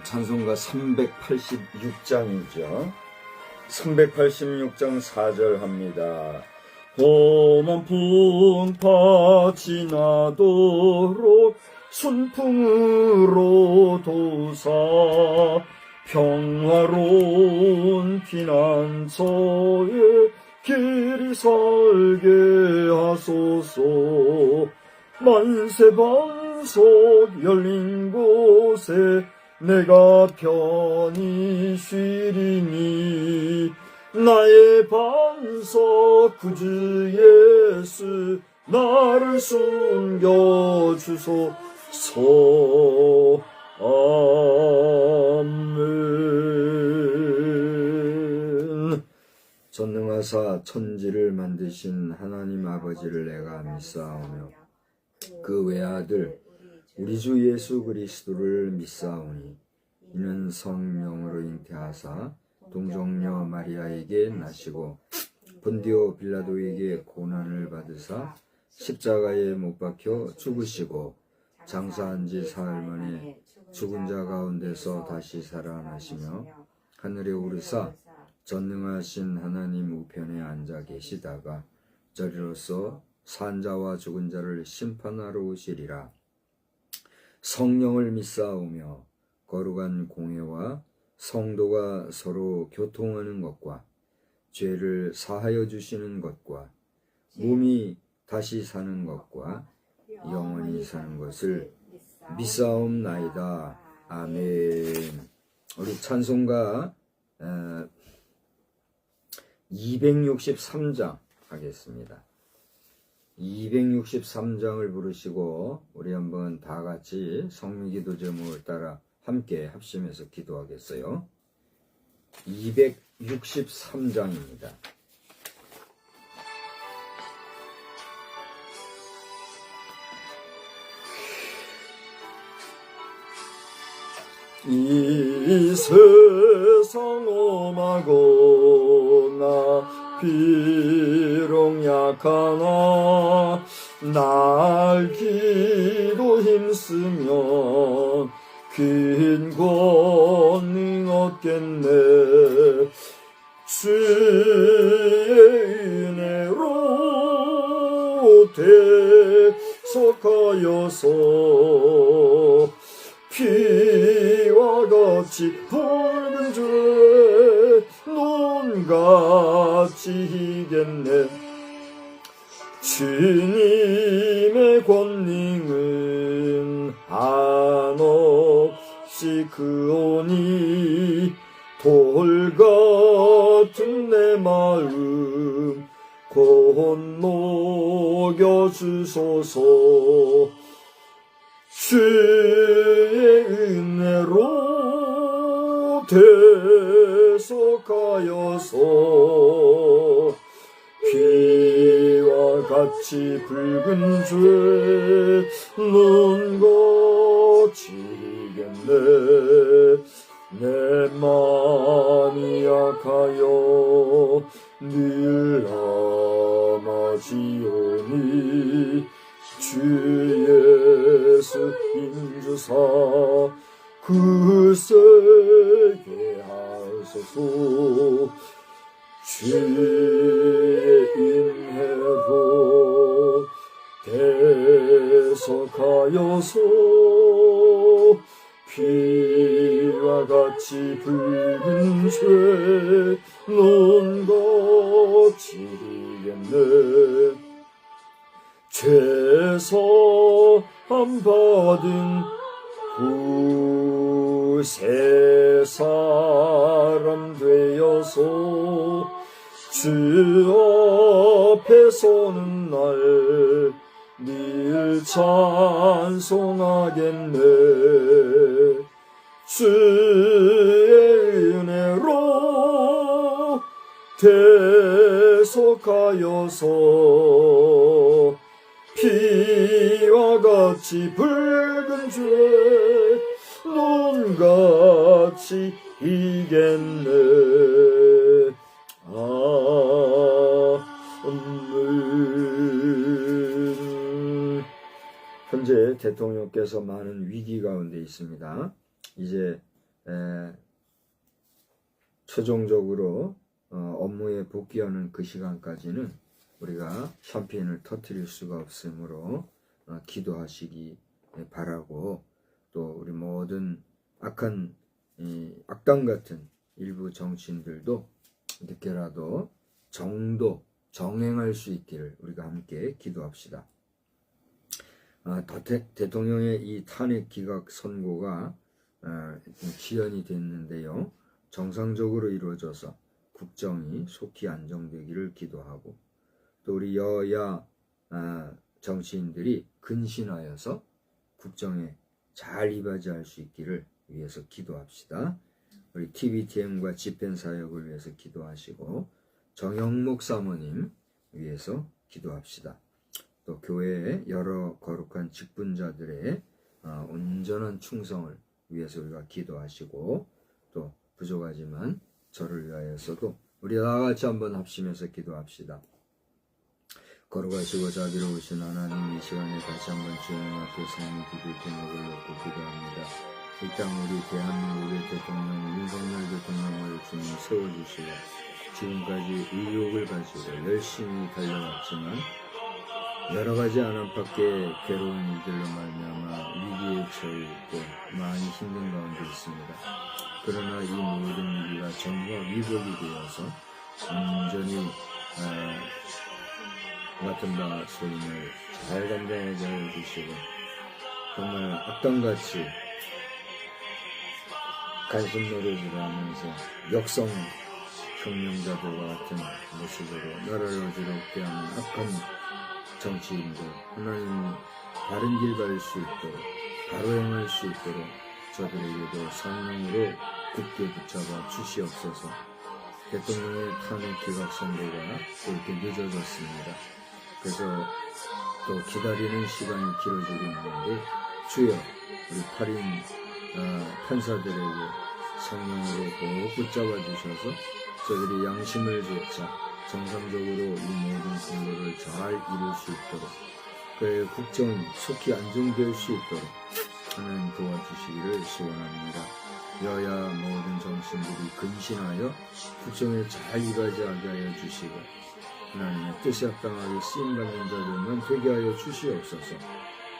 찬송가 386장이죠. 386장 4절 합니다. 험한 풍파 지나도록 순풍으로 도사 평화로운 피난처에 길이 살게 하소서. 만세반석 열린 곳에 내가 편히 쉬리니 나의 반석 구주 예수 나를 숨겨주소서. 아멘. 전능하사 천지를 만드신 하나님 아버지를 내가 믿사오며 그 외아들 우리 주 예수 그리스도를 믿사오니 이는 성령으로 잉태하사 동정녀 마리아에게 나시고 본디오 빌라도에게 고난을 받으사 십자가에 못 박혀 죽으시고 장사한 지 사흘 만에 죽은 자 가운데서 다시 살아나시며 하늘에 오르사 전능하신 하나님 우편에 앉아 계시다가 저리로서 산자와 죽은 자를 심판하러 오시리라. 성령을 믿사오며 거룩한 공회와 성도가 서로 교통하는 것과 죄를 사하여 주시는 것과 몸이 다시 사는 것과 영원히 사는 것을 믿사옵나이다. 아멘. 우리 찬송가 263장 하겠습니다. 263장을 부르시고 우리 한번 다 같이 성미기도 제목을 따라 함께 합심해서 기도하겠어요. 263장입니다. 이 세상 험하거나 비록 약하나 날 기도 힘쓰면 긴 권능 얻겠네. 주의 은혜로 대속하여서 피와 같이 붉은 죄 눈같이 희겠네. 주님의 권능은 한없이 크오니 돌같은 내 마음 건너겨 주소서. 주의 은혜로 대속하여서 피와 같이 붉은 죄 눈같이 희겠네. 내 마음이 약하여 늘 남아지오니 주 예수 인주사 굳세게 하소서. 주의 인혜로 대속하여서 피와 같이 붉은 죄 눈같이 희겠네. 죄사함 받은 후 새 사람 되어서 주 앞에 서는 날 늘 찬송하겠네. 주의 은혜로 대속하여서 피와 같이 붉은 죄 눈같이 희겠네. 현재 대통령께서 많은 위기 가운데 있습니다. 이제 최종적으로 업무에 복귀하는 그 시간까지는 우리가 샴페인을 터뜨릴 수가 없으므로 기도하시기 바라고, 또 우리 모든 악한 악당 같은 일부 정치인들도 늦게라도 정행할 수 있기를 우리가 함께 기도합시다. 대통령의 이 탄핵 기각 선고가 지연이 됐는데요. 정상적으로 이루어져서 국정이 속히 안정되기를 기도하고, 또 우리 여야 정치인들이 근신하여서 국정에 잘 이바지할 수 있기를 위해서 기도합시다. 우리 TVTM과 집행사역을 위해서 기도하시고, 정영목 사모님 위해서 기도합시다. 또 교회의 여러 거룩한 직분자들의 온전한 충성을 위해서 우리가 기도하시고, 또 부족하지만 저를 위하여서도 우리 다같이 한번 합심해서 기도합시다. 거룩하시고 자비로우신 하나님, 이 시간에 다시 한번 주님 앞에 성령 기도의 제목을 놓고 기도합니다. 이 땅 우리 대한민국의 대통령 윤석열 대통령을 주님 세워주시고, 지금까지 의욕을 가지고 열심히 달려왔지만 여러가지 안팎의 괴로운 일들로 말미암아 위기에 처해 있고 많이 힘든 가운데 있습니다. 그러나 이 모든 위기가 전부가 위복이 되어서 온전히 같은 바 소임을 잘 감당하게 해주시고, 정말 악당같이 간신 노릇을 하면서 역성 혁명자들과 같은 모습으로 나라를 어지럽게 하는 악한 정치인들, 하나님 바른 길 갈 수 있도록, 바로 행할 수 있도록 저들에게도 성령으로 굳게 붙잡아 주시옵소서. 대통령의 탄핵 기각 선고가 또 이렇게 늦어졌습니다. 그래서 또 기다리는 시간이 길어지고 있는데, 주여 우리 8인 판사들에게 성령으로 꼭 붙잡아 주셔서 저들이 양심을 좇아 정상적으로 이 모든 선거를 잘 이룰 수 있도록, 그의 국정이 속히 안정될 수 있도록 하나님 도와주시기를 소원합니다. 여야 모든 정치인들이 근신하여 국정에 잘 이바지하게 하여 주시고, 하나님의 뜻에 합당하게 쓰임받는 자들만 되게 하여 주시옵소서.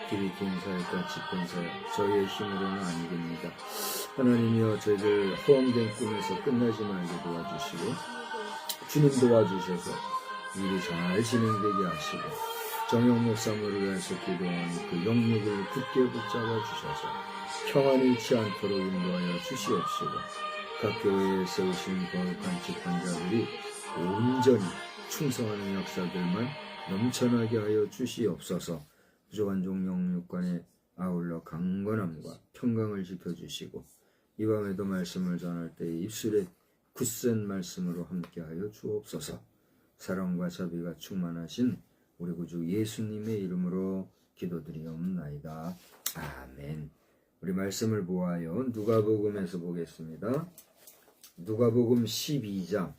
TVTM사역과 집행사역 저희의 힘으로는 아니됩니다. 하나님이여 저희들 허황된 꿈에서 끝나지 말게 도와주시고, 주님 도와주셔서 일이 잘 진행되게 하시고 정영 목사님을 위해서 기도하는 그 영역을 굳게 붙잡아 주셔서 평안히 잃지 않도록 인도하여 주시옵시고 각 교회에 세우신 거룩한 집권자들이 온전히 충성하는 역사들만 넘쳐나게 하여 주시옵소서. 부족한 종영육관에 아울러 강건함과 평강을 지켜주시고 이 밤에도 말씀을 전할 때 입술에 굳센 말씀으로 함께하여 주옵소서. 사랑과 자비가 충만하신 우리 구주 예수님의 이름으로 기도드리옵나이다. 아멘. 우리 말씀을 보아요. 누가복음에서 보겠습니다. 누가복음 12장.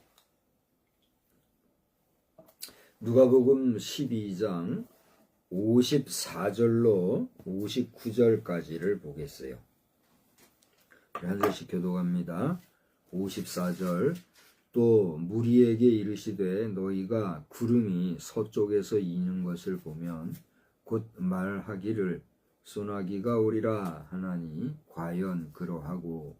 누가복음 12장 54절로 59절까지를 보겠어요. 한 절씩 교독합니다. 54절. 또 무리에게 이르시되 너희가 구름이 서쪽에서 이는 것을 보면 곧 말하기를 소나기가 오리라 하나니 과연 그러하고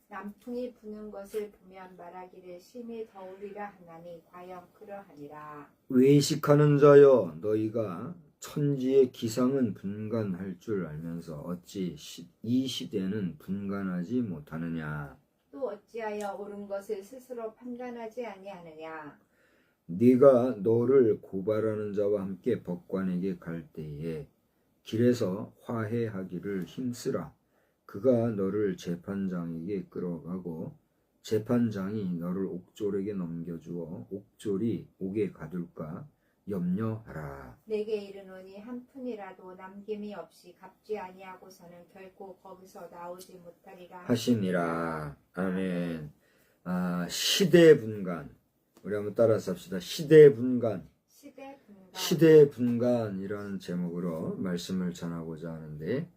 남풍이 부는 것을 보면 말하기를 심히 더우리라 하나니 과연 그러하니라. 외식하는 자여 너희가 천지의 기상은 분간할 줄 알면서 어찌 이 시대는 분간하지 못하느냐. 또 어찌하여 옳은 것을 스스로 판단하지 아니하느냐. 네가 너를 고발하는 자와 함께 법관에게 갈 때에 길에서 화해하기를 힘쓰라. 그가 너를 재판장에게 끌어가고 재판장이 너를 옥졸에게 넘겨주어 옥졸이 옥에 가둘까 염려하라. 내게 이르노니 한 푼이라도 남김이 없이 갚지 아니하고서는 결코 거기서 나오지 못하리라 하시니라. 아멘. 시대 분간. 우리 한번 따라서 합시다. 시대 분간. 시대 분간이라는 제목으로 말씀을 전하고자 하는데,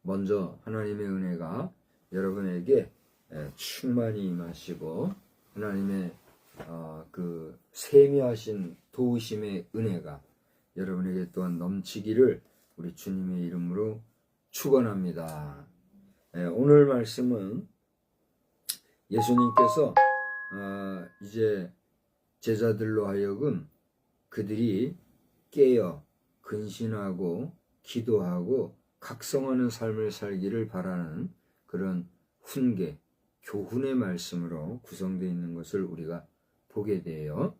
먼저 하나님의 은혜가 여러분에게 충만히 임하시고 하나님의 그 세미하신 도우심의 은혜가 여러분에게 또한 넘치기를 우리 주님의 이름으로 축원합니다. 오늘 말씀은 예수님께서 이제 제자들로 하여금 그들이 깨어 근신하고 기도하고 각성하는 삶을 살기를 바라는 그런 훈계, 교훈의 말씀으로 구성되어 있는 것을 우리가 보게 돼요.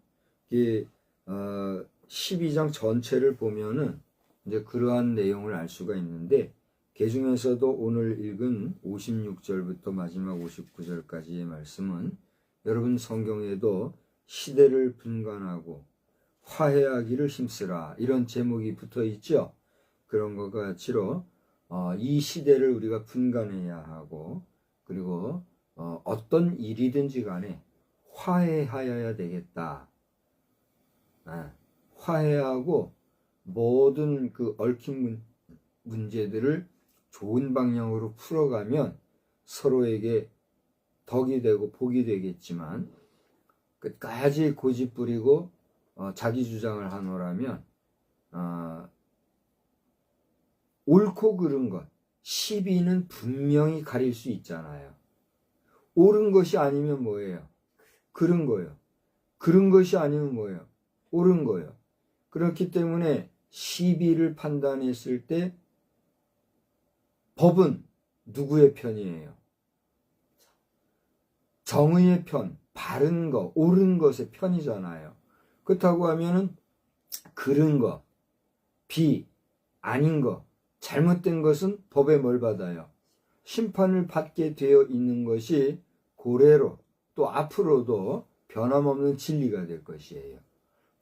이 12장 전체를 보면은 이제 그러한 내용을 알 수가 있는데, 그 중에서도 오늘 읽은 56절부터 마지막 59절까지의 말씀은 여러분 성경에도 시대를 분간하고 화해하기를 힘쓰라 이런 제목이 붙어 있죠. 그런 것과 같이로 이 시대를 우리가 분간해야 하고, 그리고 어떤 일이든지 간에 화해하여야 되겠다. 화해하고 모든 그 얽힌 문제들을 좋은 방향으로 풀어가면 서로에게 덕이 되고 복이 되겠지만, 끝까지 고집 부리고 자기 주장을 하노라면 옳고 그른 것, 시비는 분명히 가릴 수 있잖아요. 옳은 것이 아니면 뭐예요? 그른 거예요. 그른 것이 아니면 뭐예요? 옳은 거예요. 그렇기 때문에 시비를 판단했을 때 법은 누구의 편이에요? 정의의 편, 바른 것, 옳은 것의 편이잖아요. 그렇다고 하면은 그른 것, 아닌 것, 잘못된 것은 법에 뭘 받아요? 심판을 받게 되어 있는 것이 고래로 또 앞으로도 변함없는 진리가 될 것이에요.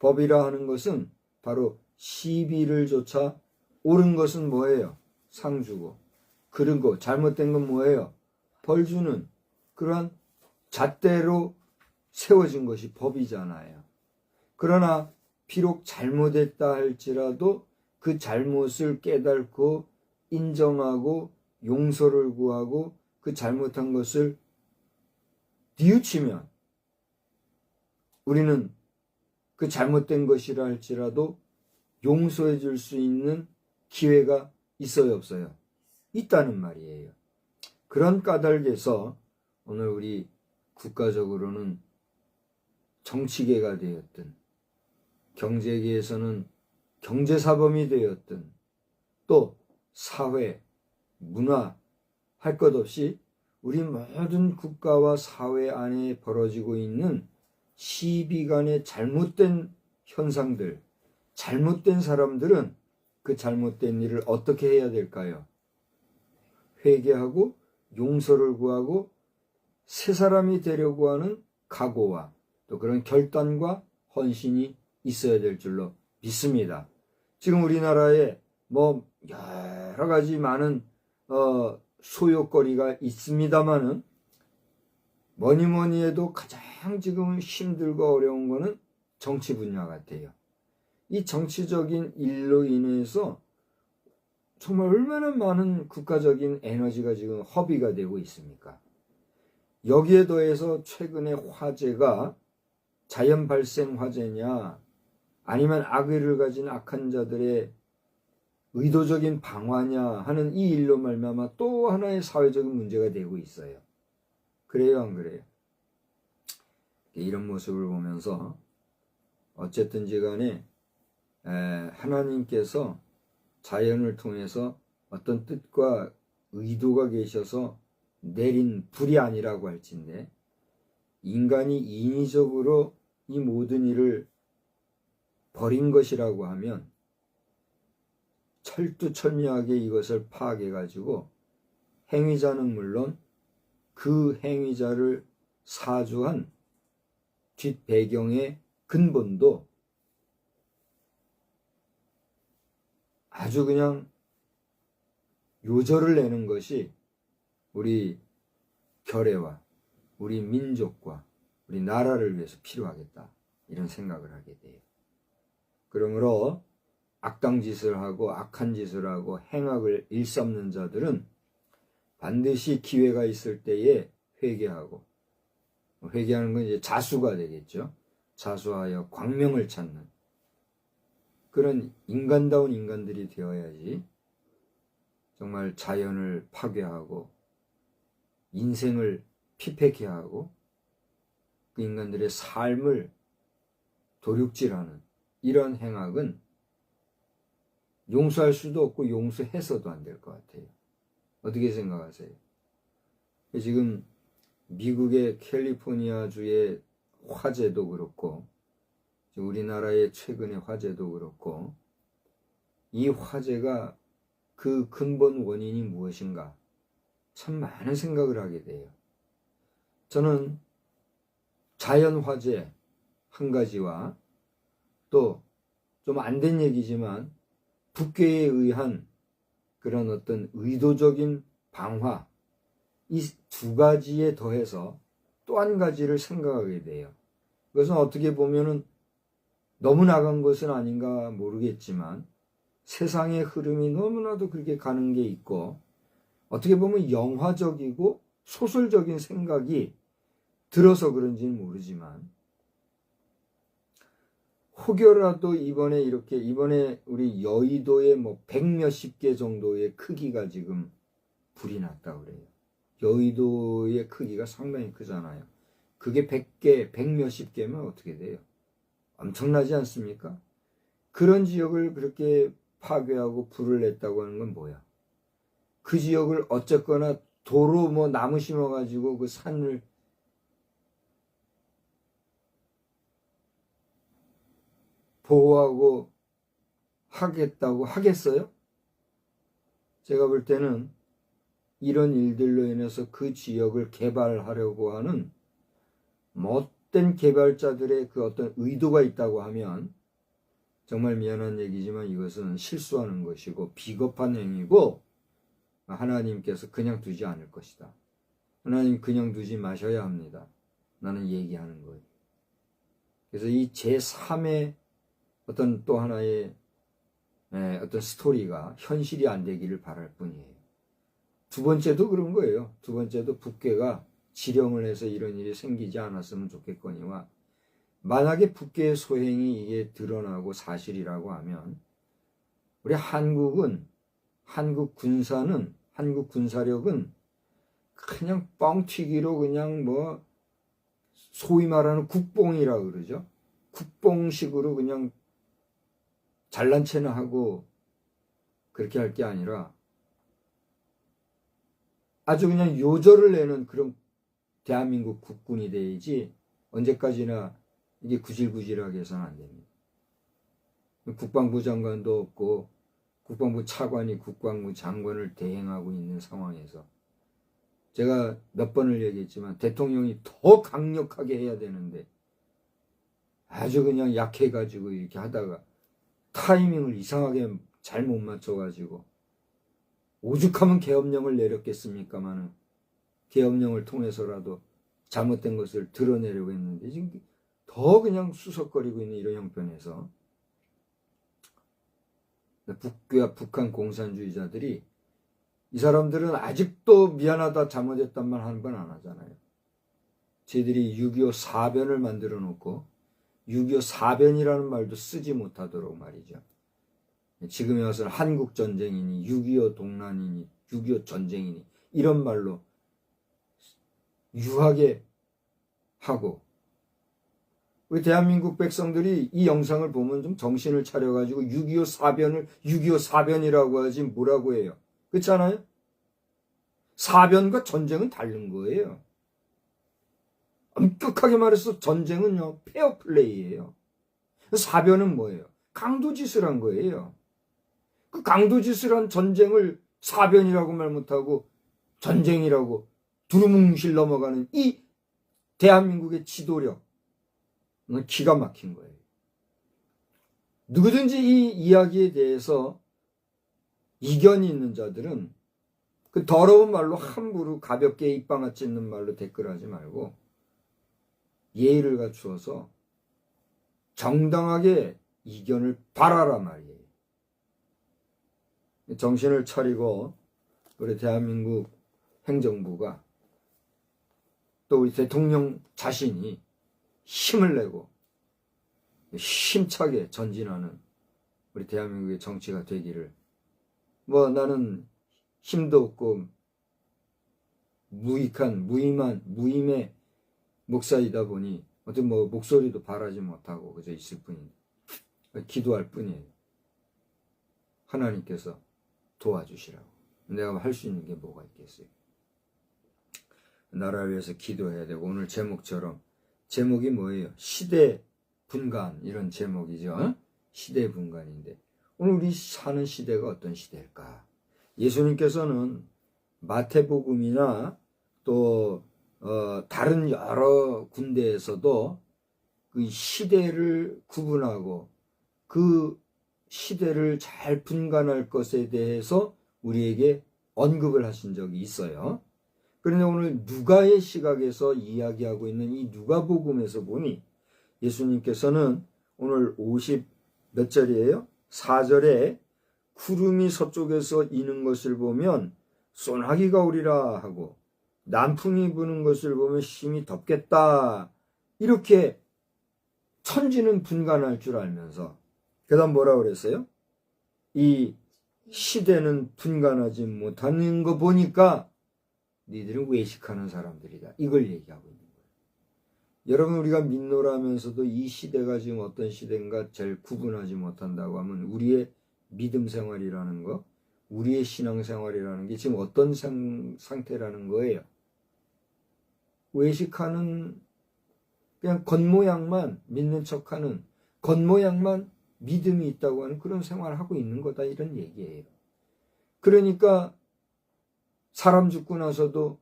법이라 하는 것은 바로 시비를 조차 옳은 것은 뭐예요? 상 주고, 그른 거, 잘못된 건 뭐예요? 벌 주는 그러한 잣대로 세워진 것이 법이잖아요. 그러나 비록 잘못했다 할지라도 그 잘못을 깨닫고 인정하고 용서를 구하고 그 잘못한 것을 뉘우치면 우리는 그 잘못된 것이라 할지라도 용서해 줄 수 있는 기회가 있어요, 없어요? 있다는 말이에요. 그런 까닭에서 오늘 우리 국가적으로는 정치계가 되었든 경제계에서는 경제사범이 되었든 또 사회, 문화 할 것 없이 우리 모든 국가와 사회 안에 벌어지고 있는 시비 간의 잘못된 현상들, 잘못된 사람들은 그 잘못된 일을 어떻게 해야 될까요? 회개하고 용서를 구하고 새 사람이 되려고 하는 각오와 또 그런 결단과 헌신이 있어야 될 줄로 믿습니다. 지금 우리나라에 뭐 여러 가지 많은 소요거리가 있습니다만은 뭐니 해도 가장 지금 힘들고 어려운 거는 정치 분야 같아요. 이 정치적인 일로 인해서 정말 얼마나 많은 국가적인 에너지가 지금 허비가 되고 있습니까? 여기에 더해서 최근에 화재가 자연 발생 화재냐 아니면 악의를 가진 악한 자들의 의도적인 방화냐 하는 이 일로 말미암아 또 하나의 사회적인 문제가 되고 있어요. 그래요, 안 그래요? 이런 모습을 보면서 어쨌든지 간에 하나님께서 자연을 통해서 어떤 뜻과 의도가 계셔서 내린 불이 아니라고 할진데 인간이 인위적으로 이 모든 일을 벌인 것이라고 하면 철두철미하게 이것을 파악해가지고 행위자는 물론 그 행위자를 사주한 뒷배경의 근본도 아주 그냥 요절을 내는 것이 우리 결의와 우리 민족과 우리 나라를 위해서 필요하겠다 이런 생각을 하게 돼요. 그러므로 악당 짓을 하고 악한 짓을 하고 행악을 일삼는 자들은 반드시 기회가 있을 때에 회개하고 회개하는 건 이제 자수가 되겠죠. 자수하여 광명을 찾는 그런 인간다운 인간들이 되어야지 정말 자연을 파괴하고 인생을 피폐케 하고 그 인간들의 삶을 도륙질하는 이런 행악은 용서할 수도 없고 용서해서도 안 될 것 같아요. 어떻게 생각하세요? 지금 미국의 캘리포니아주의 화재도 그렇고 우리나라의 최근의 화재도 그렇고 이 화재가 그 근본 원인이 무엇인가 참 많은 생각을 하게 돼요. 저는 자연 화재 한 가지와 또 좀 안 된 얘기지만 북괴에 의한 그런 어떤 의도적인 방화 이 두 가지에 더해서 또 한 가지를 생각하게 돼요. 그것은 어떻게 보면은 너무 나간 것은 아닌가 모르겠지만 세상의 흐름이 너무나도 그렇게 가는 게 있고 어떻게 보면 영화적이고 소설적인 생각이 들어서 그런지는 모르지만 혹여라도 이번에 우리 여의도에 뭐 100몇십 개 정도의 크기가 지금 불이 났다 그래요. 여의도의 크기가 상당히 크잖아요. 그게 100개, 100몇십 개면 어떻게 돼요? 엄청나지 않습니까? 그런 지역을 그렇게 파괴하고 불을 냈다고 하는 건 뭐야? 그 지역을 어쨌거나 도로 뭐 나무 심어가지고 그 산을 보호하고 하겠다고 하겠어요? 제가 볼 때는 이런 일들로 인해서 그 지역을 개발하려고 하는 못된 개발자들의 그 어떤 의도가 있다고 하면 정말 미안한 얘기지만 이것은 실수하는 것이고 비겁한 행위고 하나님께서 그냥 두지 않을 것이다. 하나님 그냥 두지 마셔야 합니다. 나는 얘기하는 거예요. 그래서 이 제3의 어떤 또 하나의 어떤 스토리가 현실이 안 되기를 바랄 뿐이에요. 두 번째도 그런 거예요. 두 번째도 북괴가 지령을 해서 이런 일이 생기지 않았으면 좋겠거니와 만약에 북괴의 소행이 이게 드러나고 사실이라고 하면 우리 한국 군사력은 그냥 뻥튀기로 그냥 뭐 소위 말하는 국뽕이라 그러죠. 국뽕식으로 그냥 잘난 체나 하고 그렇게 할 게 아니라 아주 그냥 요절을 내는 그런 대한민국 국군이 돼야지 언제까지나 이게 구질구질하게 해서는 안 됩니다. 국방부 장관도 없고 국방부 차관이 국방부 장관을 대행하고 있는 상황에서 제가 몇 번을 얘기했지만 대통령이 더 강력하게 해야 되는데 아주 그냥 약해가지고 이렇게 하다가 타이밍을 이상하게 잘못 맞춰가지고 오죽하면 계엄령을 내렸겠습니까마는 계엄령을 통해서라도 잘못된 것을 드러내려고 했는데 지금 더 그냥 수석거리고 있는 이런 형편에서 북한 공산주의자들이 이 사람들은 아직도 미안하다 잘못했단 말 한 번 안 하잖아요. 쟤들이 6.25 사변을 만들어 놓고 6.25 사변이라는 말도 쓰지 못하도록 말이죠. 지금에 와서는 한국전쟁이니 6.25 동란이니 6.25 전쟁이니 이런 말로 유하게 하고 우리 대한민국 백성들이 이 영상을 보면 좀 정신을 차려가지고 6.25 사변을 6.25 사변이라고 하지 뭐라고 해요. 그렇지 않아요? 사변과 전쟁은 다른 거예요. 엄격하게 말해서 전쟁은요 페어플레이예요. 사변은 뭐예요? 강도짓을 한 거예요. 그 강도짓을 한 전쟁을 사변이라고 말 못하고 전쟁이라고 두루뭉실 넘어가는 이 대한민국의 지도력 기가 막힌 거예요. 누구든지 이 이야기에 대해서 이견이 있는 자들은 그 더러운 말로 함부로 가볍게 입방아 찢는 말로 댓글하지 말고 예의를 갖추어서 정당하게 이견을 바라라 말이에요. 정신을 차리고 우리 대한민국 행정부가 또 우리 대통령 자신이 힘을 내고 힘차게 전진하는 우리 대한민국의 정치가 되기를 나는 힘도 없고 무임의 목사이다 보니 어떤 목소리도 바라지 못하고 그저 있을 뿐인데 기도할 뿐이에요. 하나님께서 도와주시라고. 내가 할 수 있는 게 뭐가 있겠어요. 나라를 위해서 기도해야 되고 오늘 제목처럼 제목이 뭐예요? 시대 분간 이런 제목이죠. 시대 분간인데 오늘 우리 사는 시대가 어떤 시대일까? 예수님께서는 마태복음이나 또 다른 여러 군데에서도 그 시대를 구분하고 그 시대를 잘 분간할 것에 대해서 우리에게 언급을 하신 적이 있어요. 그런데 오늘 누가의 시각에서 이야기하고 있는 이 누가복음에서 보니 예수님께서는 오늘 50 몇 절이에요? 4절에 구름이 서쪽에서 이는 것을 보면 소나기가 오리라 하고 남풍이 부는 것을 보면 심히 덥겠다. 이렇게 천지는 분간할 줄 알면서 그 다음 뭐라 그랬어요? 이 시대는 분간하지 못하는 거 보니까 니들은 외식하는 사람들이다. 이걸 얘기하고 있는 거예요. 여러분 우리가 믿노라 하면서도 이 시대가 지금 어떤 시대인가 제일 구분하지 못한다고 하면 우리의 믿음 생활이라는 거, 우리의 신앙 생활이라는 게 지금 어떤 상태라는 거예요. 외식하는 그냥 겉모양만 믿는 척하는 겉모양만 믿음이 있다고 하는 그런 생활을 하고 있는 거다 이런 얘기예요. 그러니까 사람 죽고 나서도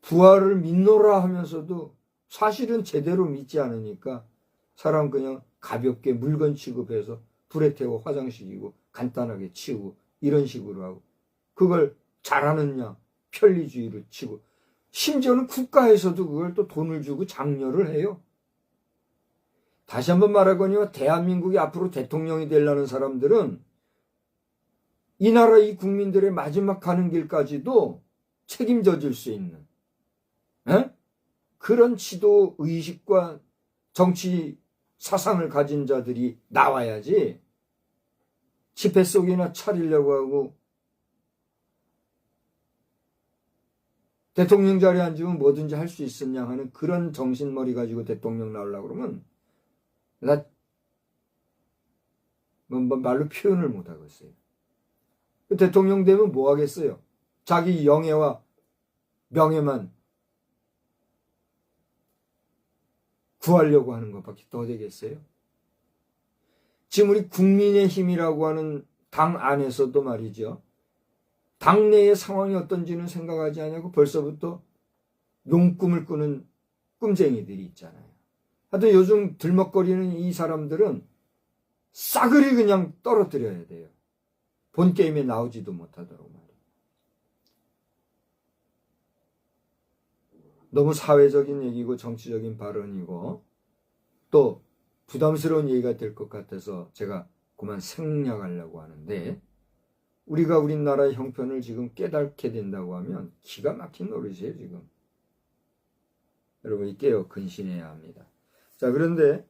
부활을 믿노라 하면서도 사실은 제대로 믿지 않으니까 사람 그냥 가볍게 물건 취급해서 불에 태워 화장시키고 간단하게 치우고 이런 식으로 하고 그걸 잘하느냐 편리주의로 치고 심지어는 국가에서도 그걸 또 돈을 주고 장려를 해요. 다시 한번 말하거니와 대한민국이 앞으로 대통령이 되려는 사람들은 이 나라 이 국민들의 마지막 가는 길까지도 책임져 줄 수 있는 그런 지도 의식과 정치 사상을 가진 자들이 나와야지 집회 속이나 차리려고 하고 대통령 자리에 앉으면 뭐든지 할 수 있었냐 하는 그런 정신머리 가지고 대통령 나오려고 그러면 나 말로 표현을 못 하겠어요. 대통령 되면 뭐 하겠어요? 자기 영예와 명예만 구하려고 하는 것밖에 더 되겠어요? 지금 우리 국민의힘이라고 하는 당 안에서도 말이죠. 당내의 상황이 어떤지는 생각하지 않냐고 벌써부터 용꿈을 꾸는 꿈쟁이들이 있잖아요. 하여튼 요즘 들먹거리는 이 사람들은 싸그리 그냥 떨어뜨려야 돼요. 본 게임에 나오지도 못하도록 말이에요. 너무 사회적인 얘기고 정치적인 발언이고 또 부담스러운 얘기가 될 것 같아서 제가 그만 생략하려고 하는데, 우리가 우리나라의 형편을 지금 깨닫게 된다고 하면 기가 막힌 노릇이에요. 지금 여러분이 깨어 근신해야 합니다. 자, 그런데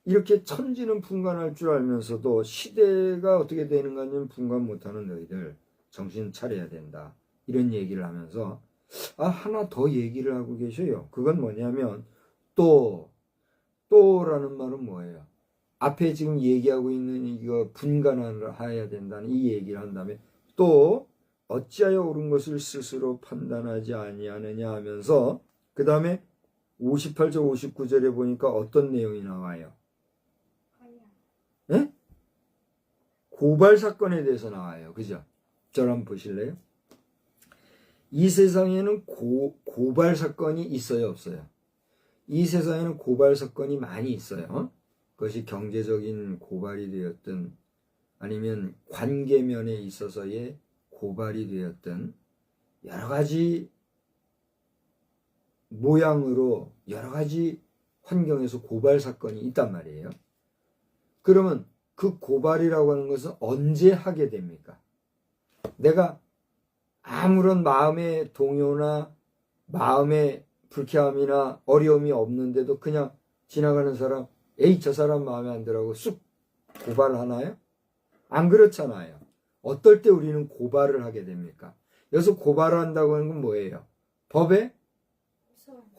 이렇게 천지는 분간할 줄 알면서도 시대가 어떻게 되는가는 분간 못하는 너희들 정신 차려야 된다, 이런 얘기를 하면서 하나 더 얘기를 하고 계셔요. 그건 뭐냐면 또라는 말은 뭐예요? 앞에 지금 얘기하고 있는 이거 분간을 해야 된다는 이 얘기를 한 다음에 또 어찌하여 옳은 것을 스스로 판단하지 아니하느냐 하면서 그 다음에 58절 59절에 보니까 어떤 내용이 나와요? 예? 고발 사건에 대해서 나와요. 그죠? 저를 한번 보실래요? 이 세상에는 고발 사건이 있어요, 없어요? 이 세상에는 고발 사건이 많이 있어요. 그것이 경제적인 고발이 되었든 아니면 관계면에 있어서의 고발이 되었든 여러 가지 모양으로 여러 가지 환경에서 고발 사건이 있단 말이에요. 그러면 그 고발이라고 하는 것은 언제 하게 됩니까? 내가 아무런 마음의 동요나 마음의 불쾌함이나 어려움이 없는데도 그냥 지나가는 사람, 에이 저 사람 마음에 안 들어하고 쑥 고발하나요? 안 그렇잖아요. 어떨 때 우리는 고발을 하게 됩니까? 여기서 고발한다고 하는 건 뭐예요? 법에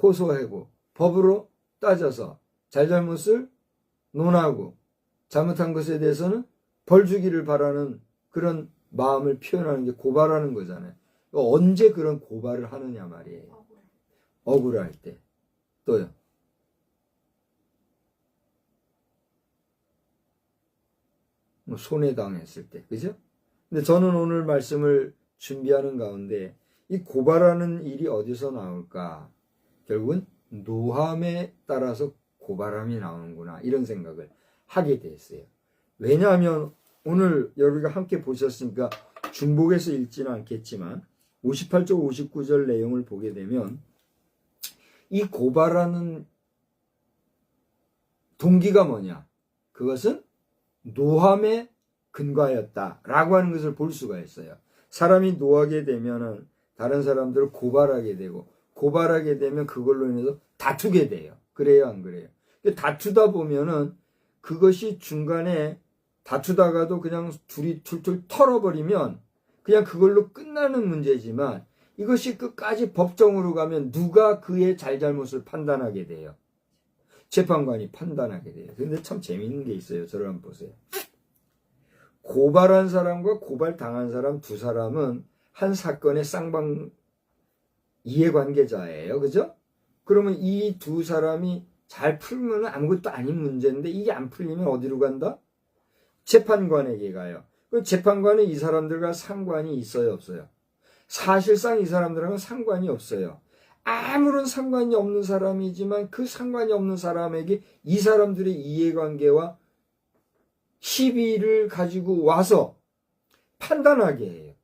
호소하고 법으로 따져서 잘잘못을 논하고 잘못한 것에 대해서는 벌 주기를 바라는 그런 마음을 표현하는 게 고발하는 거잖아요. 언제 그런 고발을 하느냐 말이에요. 억울할 때. 또요. 손해당했을 때. 그죠? 근데 저는 오늘 말씀을 준비하는 가운데 이 고발하는 일이 어디서 나올까? 결국은 노함에 따라서 고발함이 나오는구나, 이런 생각을 하게 됐어요. 왜냐하면 오늘 여러분과 함께 보셨으니까 중복해서 읽지는 않겠지만 58절 59절 내용을 보게 되면 이 고발하는 동기가 뭐냐? 그것은 노함에 근거하였다라고 하는 것을 볼 수가 있어요. 사람이 노하게 되면은 다른 사람들을 고발하게 되고, 고발하게 되면 그걸로 인해서 다투게 돼요. 그래요, 안 그래요? 다투다 보면은 그것이 중간에 다투다가도 그냥 둘이 툴툴 털어버리면 그냥 그걸로 끝나는 문제지만, 이것이 끝까지 법정으로 가면 누가 그의 잘잘못을 판단하게 돼요? 재판관이 판단하게 돼요. 근데 참 재밌는 게 있어요. 저를 한번 보세요. 고발한 사람과 고발당한 사람 두 사람은 한 사건의 쌍방 이해관계자예요. 그죠? 그러면 이 두 사람이 잘 풀면 아무것도 아닌 문제인데 이게 안 풀리면 어디로 간다? 재판관에게 가요. 그 재판관은 이 사람들과 상관이 있어요, 없어요? 사실상 이 사람들하고는 상관이 없어요. 아무런 상관이 없는 사람이지만 그 상관이 없는 사람에게 이 사람들의 이해관계와 시비를 가지고 와서 판단하게 해요.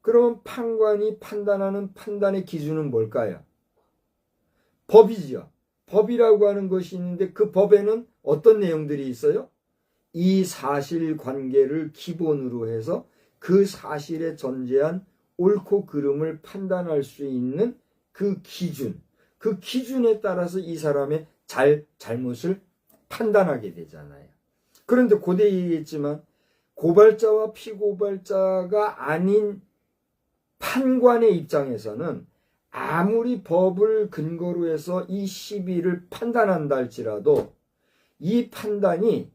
그러면 판관이 판단하는 판단의 기준은 뭘까요? 법이죠. 법이라고 하는 것이 있는데 그 법에는 어떤 내용들이 있어요? 이 사실관계를 기본으로 해서 그 사실에 전제한 옳고 그름을 판단할 수 있는 그 기준, 그 기준에 따라서 이 사람의 잘못을 판단하게 되잖아요. 그런데 고대 얘기했지만 고발자와 피고발자가 아닌 판관의 입장에서는 아무리 법을 근거로 해서 이 시비를 판단한다 할지라도 이 판단이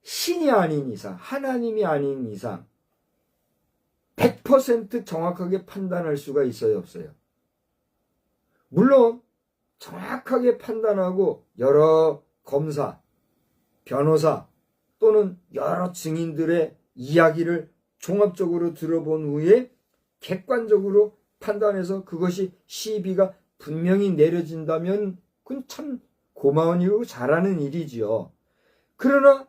신이 아닌 이상, 하나님이 아닌 이상 100% 정확하게 판단할 수가 있어요, 없어요? 물론 정확하게 판단하고 여러 검사, 변호사 또는 여러 증인들의 이야기를 종합적으로 들어본 후에 객관적으로 판단해서 그것이 시비가 분명히 내려진다면 그건 참 고마운 일이고 잘하는 일이지요. 그러나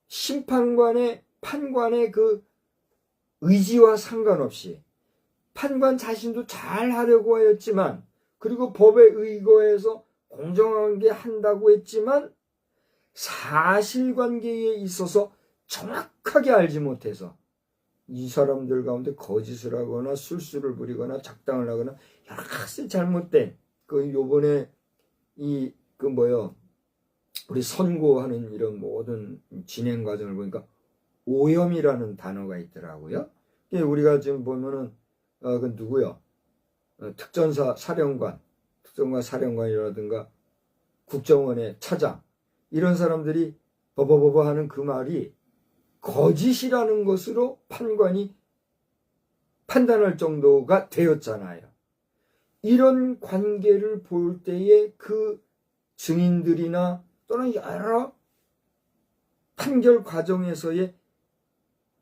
심판관의 판관의 그 의지와 상관없이 판관 자신도 잘 하려고 하였지만 그리고 법에 의거해서 공정하게 한다고 했지만 사실관계에 있어서 정확하게 알지 못해서 이 사람들 가운데 거짓을 하거나 술수를 부리거나 작당을 하거나 여러 가지 잘못된 그 요번에 우리 선고하는 이런 모든 진행 과정을 보니까 오염이라는 단어가 있더라고요. 우리가 지금 보면은 그 누구요? 특전사 사령관이라든가 국정원의 차장 이런 사람들이 버버버버 하는 그 말이 거짓이라는 것으로 판관이 판단할 정도가 되었잖아요. 이런 관계를 볼 때에 그 증인들이나 또는 여러 판결 과정에서의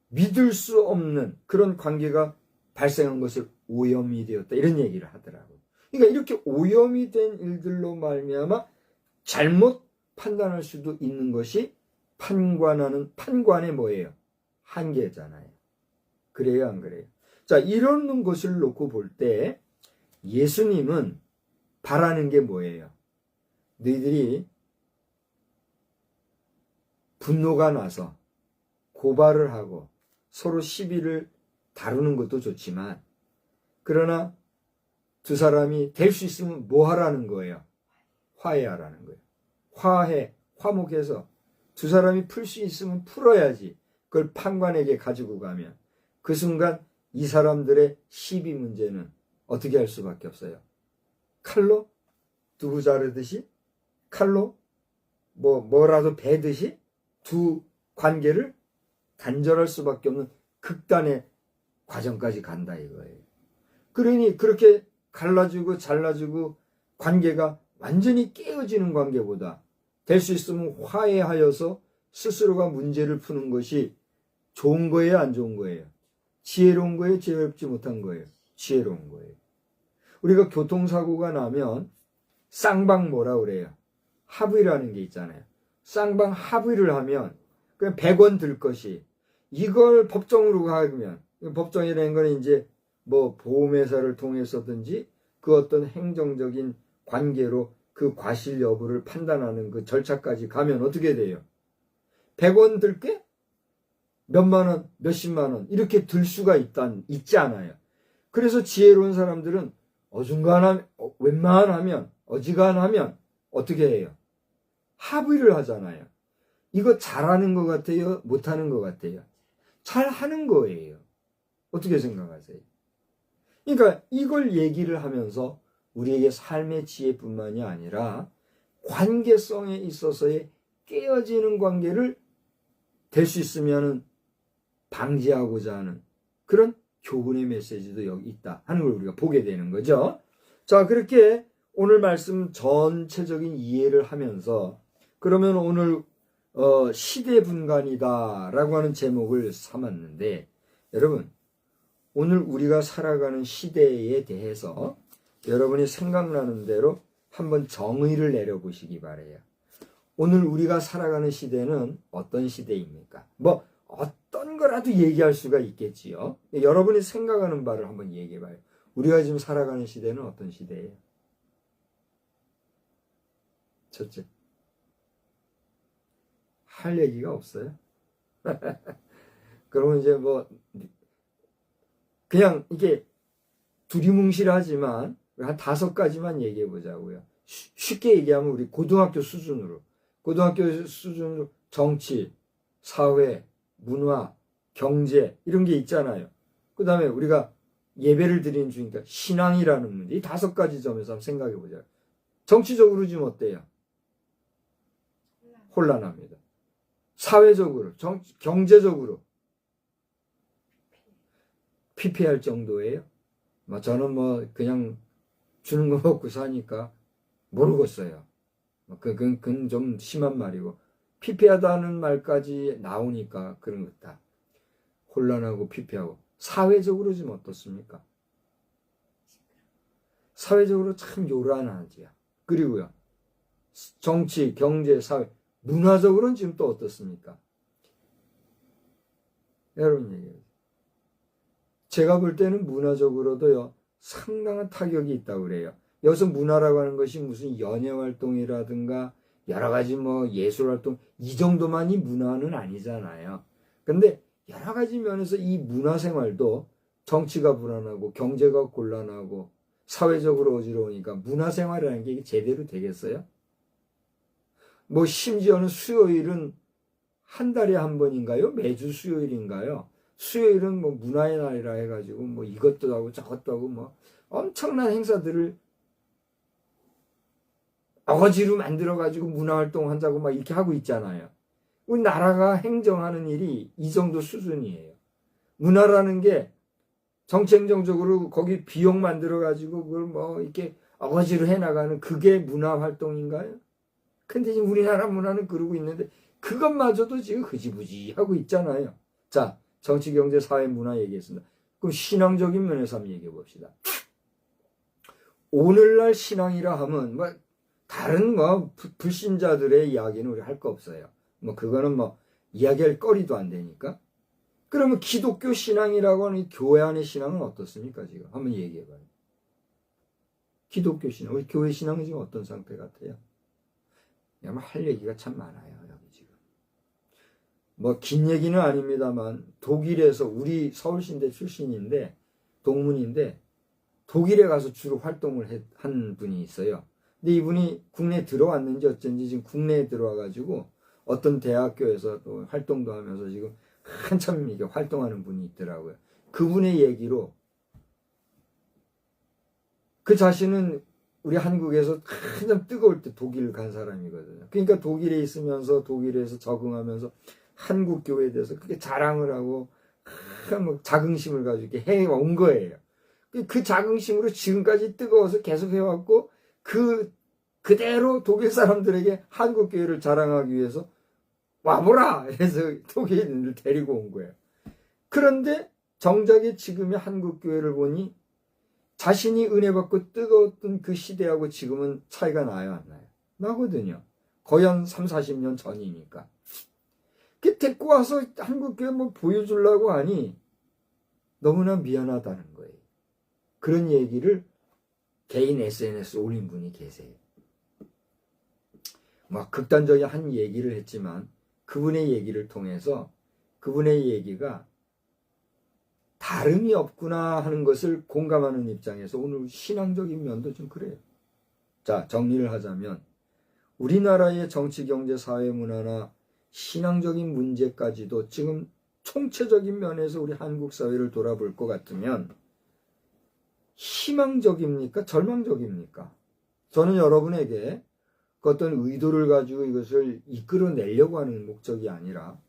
믿을 수 없는 그런 관계가 발생한 것을 오염이 되었다 이런 얘기를 하더라고요. 그러니까 이렇게 오염이 된 일들로 말미암아 잘못 판단할 수도 있는 것이 판관의 뭐예요? 한계잖아요. 그래요, 안 그래요? 자, 이런 것을 놓고 볼 때 예수님은 바라는 게 뭐예요? 너희들이 분노가 나서 고발을 하고 서로 시비를 다루는 것도 좋지만 그러나 두 사람이 될 수 있으면 뭐 하라는 거예요? 화해하라는 거예요. 화목해서 두 사람이 풀 수 있으면 풀어야지. 그걸 판관에게 가지고 가면 그 순간 이 사람들의 시비 문제는 어떻게 할 수밖에 없어요? 칼로 두부 자르듯이 칼로 뭐라도 베듯이 두 관계를 단절할 수밖에 없는 극단의 과정까지 간다 이거예요. 그러니 그렇게 갈라지고 잘라지고 관계가 완전히 깨어지는 관계보다 될 수 있으면 화해하여서 스스로가 문제를 푸는 것이 좋은 거예요, 안 좋은 거예요? 지혜로운 거예요, 지혜롭지 못한 거예요? 지혜로운 거예요. 우리가 교통사고가 나면 쌍방 뭐라 그래요? 합의라는 게 있잖아요. 쌍방 합의를 하면 그냥 100원 들 것이 이걸 법정으로 가면 법정이라는 건 이제 뭐 보험회사를 통해서든지 그 어떤 행정적인 관계로 그 과실 여부를 판단하는 그 절차까지 가면 어떻게 돼요? 100원 들게 몇만 원, 몇십만 원 이렇게 들 수가 있지 않아요. 그래서 지혜로운 사람들은 웬만하면 어지간하면 어떻게 해요? 합의를 하잖아요. 이거 잘하는 것 같아요? 못하는 것 같아요? 잘하는 거예요. 어떻게 생각하세요? 그러니까 이걸 얘기를 하면서 우리에게 삶의 지혜뿐만이 아니라 관계성에 있어서의 깨어지는 관계를 될 수 있으면 방지하고자 하는 그런 교훈의 메시지도 여기 있다 하는 걸 우리가 보게 되는 거죠. 자, 그렇게 오늘 말씀 전체적인 이해를 하면서 그러면 오늘 시대분간이다 라고 하는 제목을 삼았는데 여러분 오늘 우리가 살아가는 시대에 대해서 여러분이 생각나는 대로 한번 정의를 내려보시기 바래요. 오늘 우리가 살아가는 시대는 어떤 시대입니까? 뭐 어떤 거라도 얘기할 수가 있겠지요. 여러분이 생각하는 바를 한번 얘기해봐요. 우리가 지금 살아가는 시대는 어떤 시대예요? 첫째, 할 얘기가 없어요. 그러면 이제 그냥 이게 두리뭉실하지만 한 5가지만 얘기해 보자고요. 쉽게 얘기하면 우리 고등학교 수준으로 정치, 사회, 문화, 경제 이런 게 있잖아요. 그 다음에 우리가 예배를 드리는 중이니까 신앙이라는 문제, 이 5가지 점에서 한번 생각해 보자. 정치적으로 지금 어때요? 혼란합니다. 사회적으로, 경제적으로 피폐할 정도예요. 저는 그냥 주는 거 먹고 사니까 모르겠어요. 그건 좀 심한 말이고, 피폐하다는 말까지 나오니까 그런 것다. 혼란하고 피폐하고. 사회적으로 지금 어떻습니까? 사회적으로 참 요란하지요. 그리고요, 정치, 경제, 사회, 문화적으로는 지금 또 어떻습니까? 여러분 얘기해요. 제가 볼 때는 문화적으로도요, 상당한 타격이 있다고 그래요. 여기서 문화라고 하는 것이 무슨 연예활동이라든가 여러 가지 예술활동, 이 정도만이 문화는 아니잖아요. 근데 여러 가지 면에서 이 문화생활도 정치가 불안하고 경제가 곤란하고 사회적으로 어지러우니까 문화생활이라는 게 제대로 되겠어요? 심지어는 수요일은 한 달에 한 번인가요? 매주 수요일인가요? 수요일은 문화의 날이라 해가지고 이것도 하고 저것도 하고 엄청난 행사들을 어거지로 만들어가지고 문화활동 한다고 이렇게 하고 있잖아요. 우리 나라가 행정하는 일이 이 정도 수준이에요. 문화라는 게 정치행정적으로 거기 비용 만들어가지고 그걸 이렇게 어거지로 해나가는 그게 문화활동인가요? 근데 지금 우리나라 문화는 그러고 있는데 그것마저도 지금 흐지부지 하고 있잖아요. 자, 정치, 경제, 사회, 문화 얘기했습니다. 그럼 신앙적인 면에서 한번 얘기해 봅시다. 오늘날 신앙이라 하면 다른 불신자들의 이야기는 우리 할 거 없어요. 그거는 이야기할 거리도 안 되니까. 그러면 기독교 신앙이라고 하는 이 교회 안의 신앙은 어떻습니까, 지금? 한번 얘기해 봐요. 기독교 신앙, 우리 교회 신앙은 지금 어떤 상태 같아요? 할 얘기가 참 많아요, 여기 지금. 긴 얘기는 아닙니다만, 독일에서 우리 서울신대 출신인데, 동문인데, 독일에 가서 주로 활동을 한 분이 있어요. 근데 이분이 국내에 들어왔는지 어쩐지 지금 국내에 들어와가지고 어떤 대학교에서 또 활동도 하면서 지금 한참 이게 활동하는 분이 있더라고요. 그분의 얘기로 그 자신은 우리 한국에서 한참 뜨거울 때 독일 간 사람이거든요. 그러니까 독일에 있으면서 독일에서 적응하면서 한국 교회에 대해서 그렇게 자랑을 하고 자긍심을 가지고 이렇게 해온 거예요. 그 자긍심으로 지금까지 뜨거워서 계속 해왔고 그대로 독일 사람들에게 한국 교회를 자랑하기 위해서 와보라! 그래서 독일인을 데리고 온 거예요. 그런데 정작에 지금의 한국 교회를 보니 자신이 은혜 받고 뜨거웠던 그 시대하고 지금은 차이가 나요, 안 나요? 나거든요. 거의 한 3, 40년 전이니까. 데리고 와서 한국 교회 보여주려고 하니 너무나 미안하다는 거예요. 그런 얘기를 개인 SNS 올린 분이 계세요. 극단적인 한 얘기를 했지만 그분의 얘기를 통해서 그분의 얘기가 다름이 없구나 하는 것을 공감하는 입장에서 오늘 신앙적인 면도 좀 그래요. 자, 정리를 하자면 우리나라의 정치, 경제, 사회, 문화나 신앙적인 문제까지도 지금 총체적인 면에서 우리 한국 사회를 돌아볼 것 같으면 희망적입니까? 절망적입니까? 저는 여러분에게 그 어떤 의도를 가지고 이것을 이끌어내려고 하는 목적이 아니라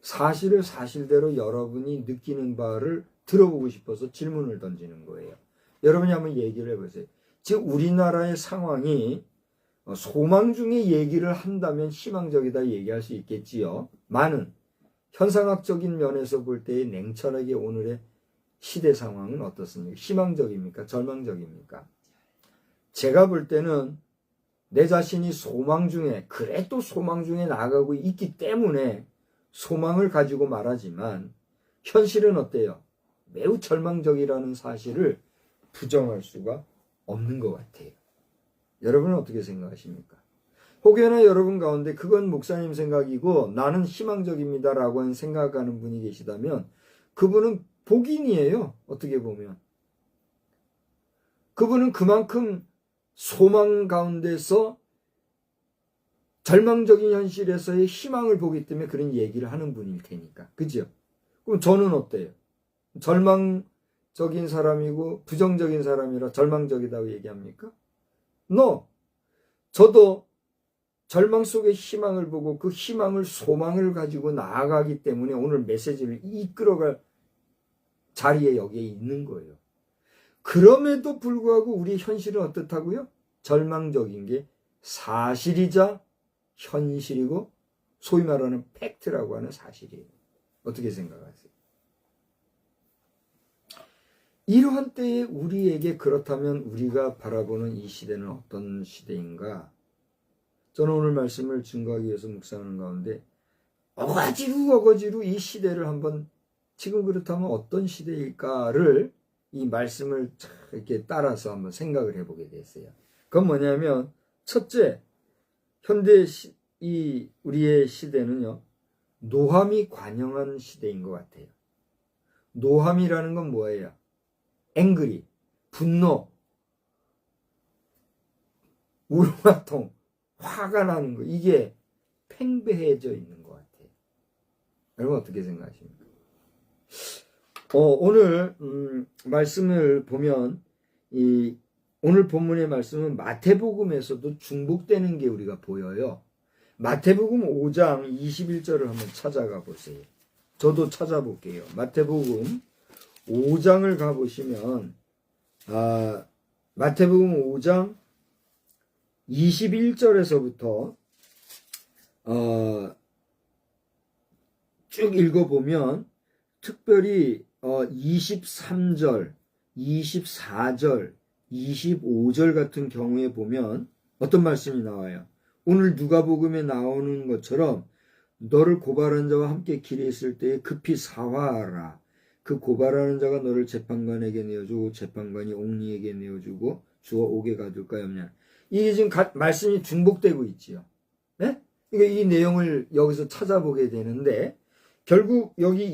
사실을 사실대로 여러분이 느끼는 바를 들어보고 싶어서 질문을 던지는 거예요. 여러분이 한번 얘기를 해보세요. 즉 우리나라의 상황이 소망 중에 얘기를 한다면 희망적이다 얘기할 수 있겠지요. 많은 현상학적인 면에서 볼 때의 냉철하게 오늘의 시대 상황은 어떻습니까? 희망적입니까? 절망적입니까? 제가 볼 때는 내 자신이 소망 중에 그래도 소망 중에 나아가고 있기 때문에 소망을 가지고 말하지만 현실은 어때요? 매우 절망적이라는 사실을 부정할 수가 없는 것 같아요. 여러분은 어떻게 생각하십니까? 혹여나 여러분 가운데 그건 목사님 생각이고 나는 희망적입니다라고 생각하는 분이 계시다면 그분은 복인이에요. 어떻게 보면. 그분은 그만큼 소망 가운데서 절망적인 현실에서의 희망을 보기 때문에 그런 얘기를 하는 분일 테니까. 그죠? 그럼 저는 어때요? 긍정적인 사람이고 부정적인 사람이라 절망적이다고 얘기합니까? No. 저도 절망 속에 희망을 보고 그 희망을 소망을 가지고 나아가기 때문에 오늘 메시지를 이끌어갈 자리에 여기에 있는 거예요. 그럼에도 불구하고 우리 현실은 어떻다고요? 절망적인 게 사실이자 현실이고 소위 말하는 팩트라고 하는 사실이에요. 어떻게 생각하세요? 이러한 때에 우리에게 그렇다면 우리가 바라보는 이 시대는 어떤 시대인가? 저는 오늘 말씀을 증거하기 위해서 묵상하는 가운데 어거지로 이 시대를 한번 지금 그렇다면 어떤 시대일까를 이 말씀을 이렇게 따라서 한번 생각을 해보게 됐어요. 그건 뭐냐면 첫째, 현대 우리의 시대는요, 노함이 관영한 시대인 것 같아요. 노함이라는 건 뭐예요? 앵그리, 분노, 울화통, 화가 나는 거, 이게 팽배해져 있는 것 같아요. 여러분 어떻게 생각하십니까? 오늘 말씀을 보면 오늘 본문의 말씀은 마태복음에서도 중복되는 게 우리가 보여요. 마태복음 5장 21절을 한번 찾아가 보세요. 저도 찾아볼게요. 마태복음 5장을 가보시면 마태복음 5장 21절에서부터 쭉 읽어보면 특별히 23절, 24절, 25절 같은 경우에 보면 어떤 말씀이 나와요? 오늘 누가복음에 나오는 것처럼 너를 고발한 자와 함께 길에 있을 때에 급히 사화하라. 그 고발하는 자가 너를 재판관에게 내어주고 재판관이 옥리에게 내어주고 주어 옥에 가둘까 없냐. 이게 지금 말씀이 중복되고 있지요. 네? 그러니까 이 내용을 여기서 찾아보게 되는데 결국 여기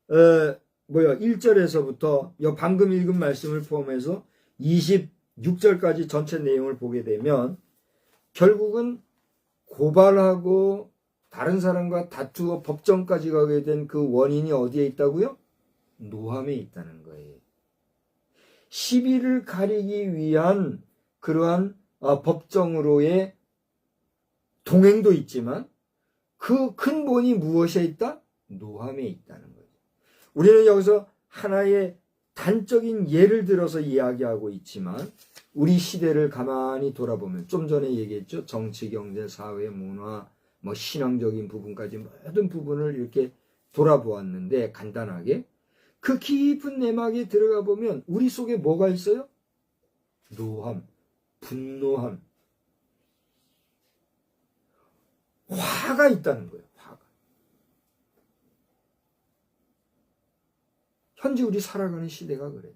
1절에서부터 방금 읽은 말씀을 포함해서 26절까지 전체 내용을 보게 되면 결국은 고발하고 다른 사람과 다투어 법정까지 가게 된 그 원인이 어디에 있다고요? 노함에 있다는 거예요. 시비를 가리기 위한 그러한 법정으로의 동행도 있지만 그 근본이 무엇에 있다? 노함에 있다는 거죠. 우리는 여기서 하나의 단적인 예를 들어서 이야기하고 있지만 우리 시대를 가만히 돌아보면 좀 전에 얘기했죠. 정치, 경제, 사회, 문화, 신앙적인 부분까지 모든 부분을 이렇게 돌아보았는데 간단하게 그 깊은 내막에 들어가 보면 우리 속에 뭐가 있어요? 노함, 분노함, 화가 있다는 거예요. 화가. 현재 우리 살아가는 시대가 그래요.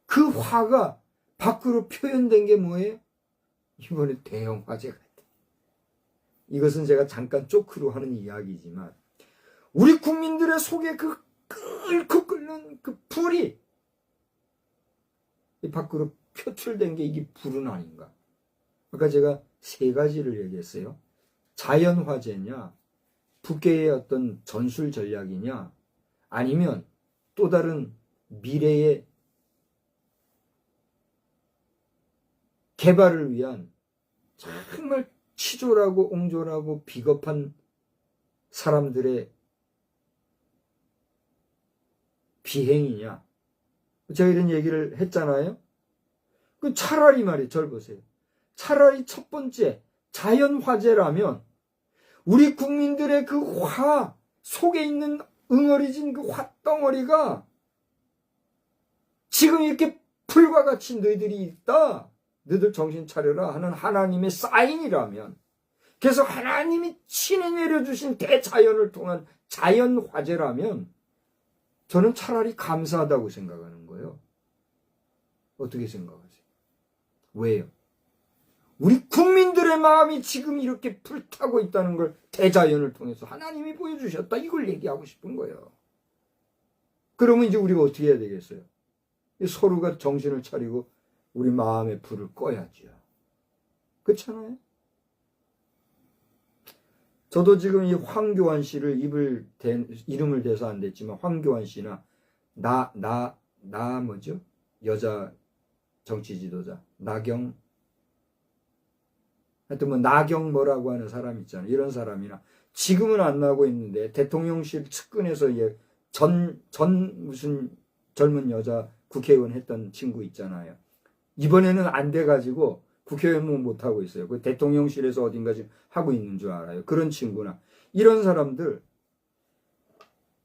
그 화가 밖으로 표현된 게 뭐예요? 이번에 대형 화재 같아. 이것은 제가 잠깐 쪼크로 하는 이야기지만 우리 국민들의 속에 그 끓고 끓는 그 불이 밖으로 표출된 게 이게 불은 아닌가. 아까 제가 세 가지를 얘기했어요. 자연화재냐, 북계의 어떤 전술 전략이냐, 아니면 또 다른 미래의 개발을 위한 정말 치졸하고 옹졸하고 비겁한 사람들의 비행이냐. 제가 이런 얘기를 했잖아요. 그 차라리 말이에요. 절 보세요. 차라리 첫 번째 자연화재라면 우리 국민들의 그 화 속에 있는 응어리진 그 화덩어리가 지금 이렇게 불과 같이 너희들이 있다. 너희들 정신 차려라 하는 하나님의 사인이라면, 그래서 하나님이 친히 내려주신 대자연을 통한 자연화재라면 저는 차라리 감사하다고 생각하는 거예요. 어떻게 생각하세요? 왜요? 우리 국민들의 마음이 지금 이렇게 불타고 있다는 걸 대자연을 통해서 하나님이 보여주셨다. 이걸 얘기하고 싶은 거예요. 그러면 이제 우리가 어떻게 해야 되겠어요? 서로가 정신을 차리고 우리 마음의 불을 꺼야죠. 그렇잖아요? 저도 지금 이 황교안 씨를 이름을 대서 안 됐지만 황교안 씨나 뭐죠? 여자 정치 지도자 나경, 하여튼 뭐 나경 뭐라고 하는 사람 있잖아요. 이런 사람이나 지금은 안 나오고 있는데 대통령실 측근에서 무슨 젊은 여자 국회의원 했던 친구 있잖아요. 이번에는 안 돼가지고 국회의원 못하고 있어요. 그 대통령실에서 어딘가 지금 하고 있는 줄 알아요. 그런 친구나 이런 사람들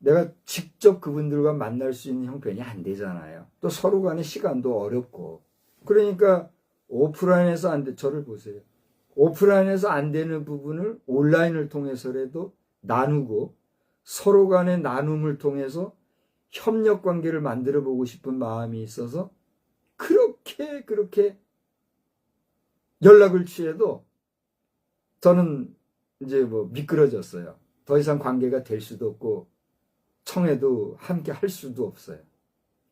내가 직접 그분들과 만날 수 있는 형편이 안 되잖아요. 또 서로 간의 시간도 어렵고. 그러니까 오프라인에서 안 돼. 저를 보세요. 오프라인에서 안 되는 부분을 온라인을 통해서라도 나누고 서로 간의 나눔을 통해서 협력 관계를 만들어 보고 싶은 마음이 있어서 그렇게 연락을 취해도 저는 이제 뭐 미끄러졌어요. 더 이상 관계가 될 수도 없고 청해도 함께 할 수도 없어요.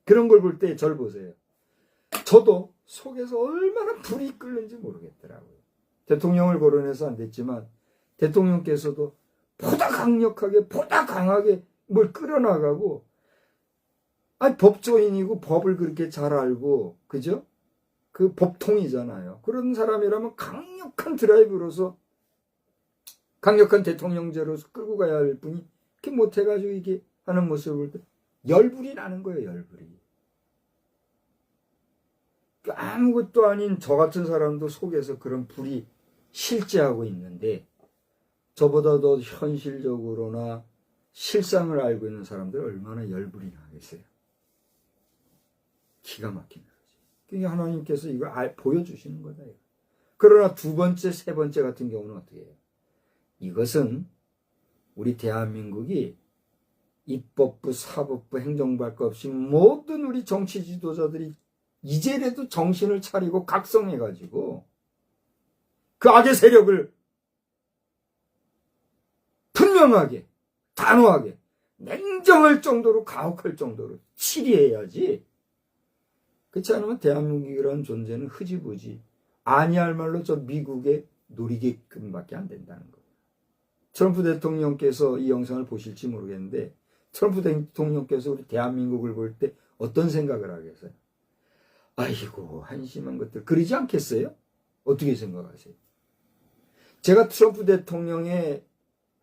그런 걸 볼 때 저를 보세요. 저도 속에서 얼마나 불이 끓는지 모르겠더라고요. 대통령을 거론해서 안 됐지만 대통령께서도 보다 강력하게 보다 강하게 뭘 끌어나가고 법조인이고 법을 그렇게 잘 알고 그죠? 그 법통이잖아요. 그런 사람이라면 강력한 드라이브로서 강력한 대통령제로서 끌고 가야 할 분이 이렇게 못해가지고 이게 하는 모습을 볼 때 열불이 나는 거예요. 열불이. 아무것도 아닌 저 같은 사람도 속에서 그런 불이 실제하고 있는데 저보다 더 현실적으로나 실상을 알고 있는 사람들 얼마나 열불이 나겠어요. 기가 막힌 거지. 그러니까 하나님께서 이걸 보여주시는 거다. 이거. 그러나 두 번째, 세 번째 같은 경우는 어떻게 해요? 이것은 우리 대한민국이 입법부, 사법부, 행정부 할 것 없이 모든 우리 정치 지도자들이 이제라도 정신을 차리고 각성해가지고 그 악의 세력을 분명하게, 단호하게, 냉정할 정도로 가혹할 정도로 치리해야지. 그렇지 않으면 대한민국이라는 존재는 흐지부지 아니할 말로 저 미국의 놀이개끔밖에 안 된다는 거예요. 트럼프 대통령께서 이 영상을 보실지 모르겠는데 트럼프 대통령께서 우리 대한민국을 볼 때 어떤 생각을 하겠어요? 아이고 한심한 것들 그러지 않겠어요? 어떻게 생각하세요? 제가 트럼프 대통령의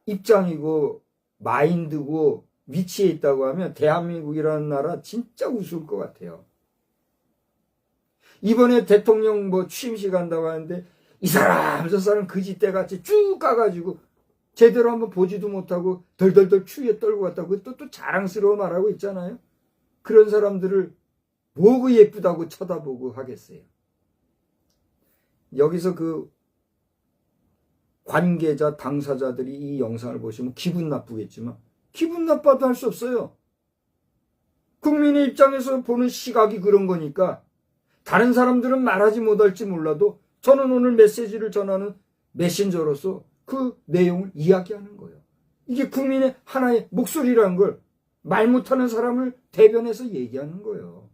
입장이고 마인드고 위치에 있다고 하면 대한민국이라는 나라 진짜 우스울 것 같아요. 이번에 대통령 취임식 한다고 하는데 이 사람 저 사람 거지떼같이 쭉 가가지고 제대로 한번 보지도 못하고 덜덜덜 추위에 떨고 갔다고 또 자랑스러워 말하고 있잖아요. 그런 사람들을 뭐고 예쁘다고 쳐다보고 하겠어요. 여기서 그 관계자 당사자들이 이 영상을 보시면 기분 나쁘겠지만 기분 나빠도 할 수 없어요. 국민의 입장에서 보는 시각이 그런 거니까 다른 사람들은 말하지 못할지 몰라도 저는 오늘 메시지를 전하는 메신저로서 그 내용을 이야기하는 거예요. 이게 국민의 하나의 목소리라는 걸 말 못하는 사람을 대변해서 얘기하는 거예요.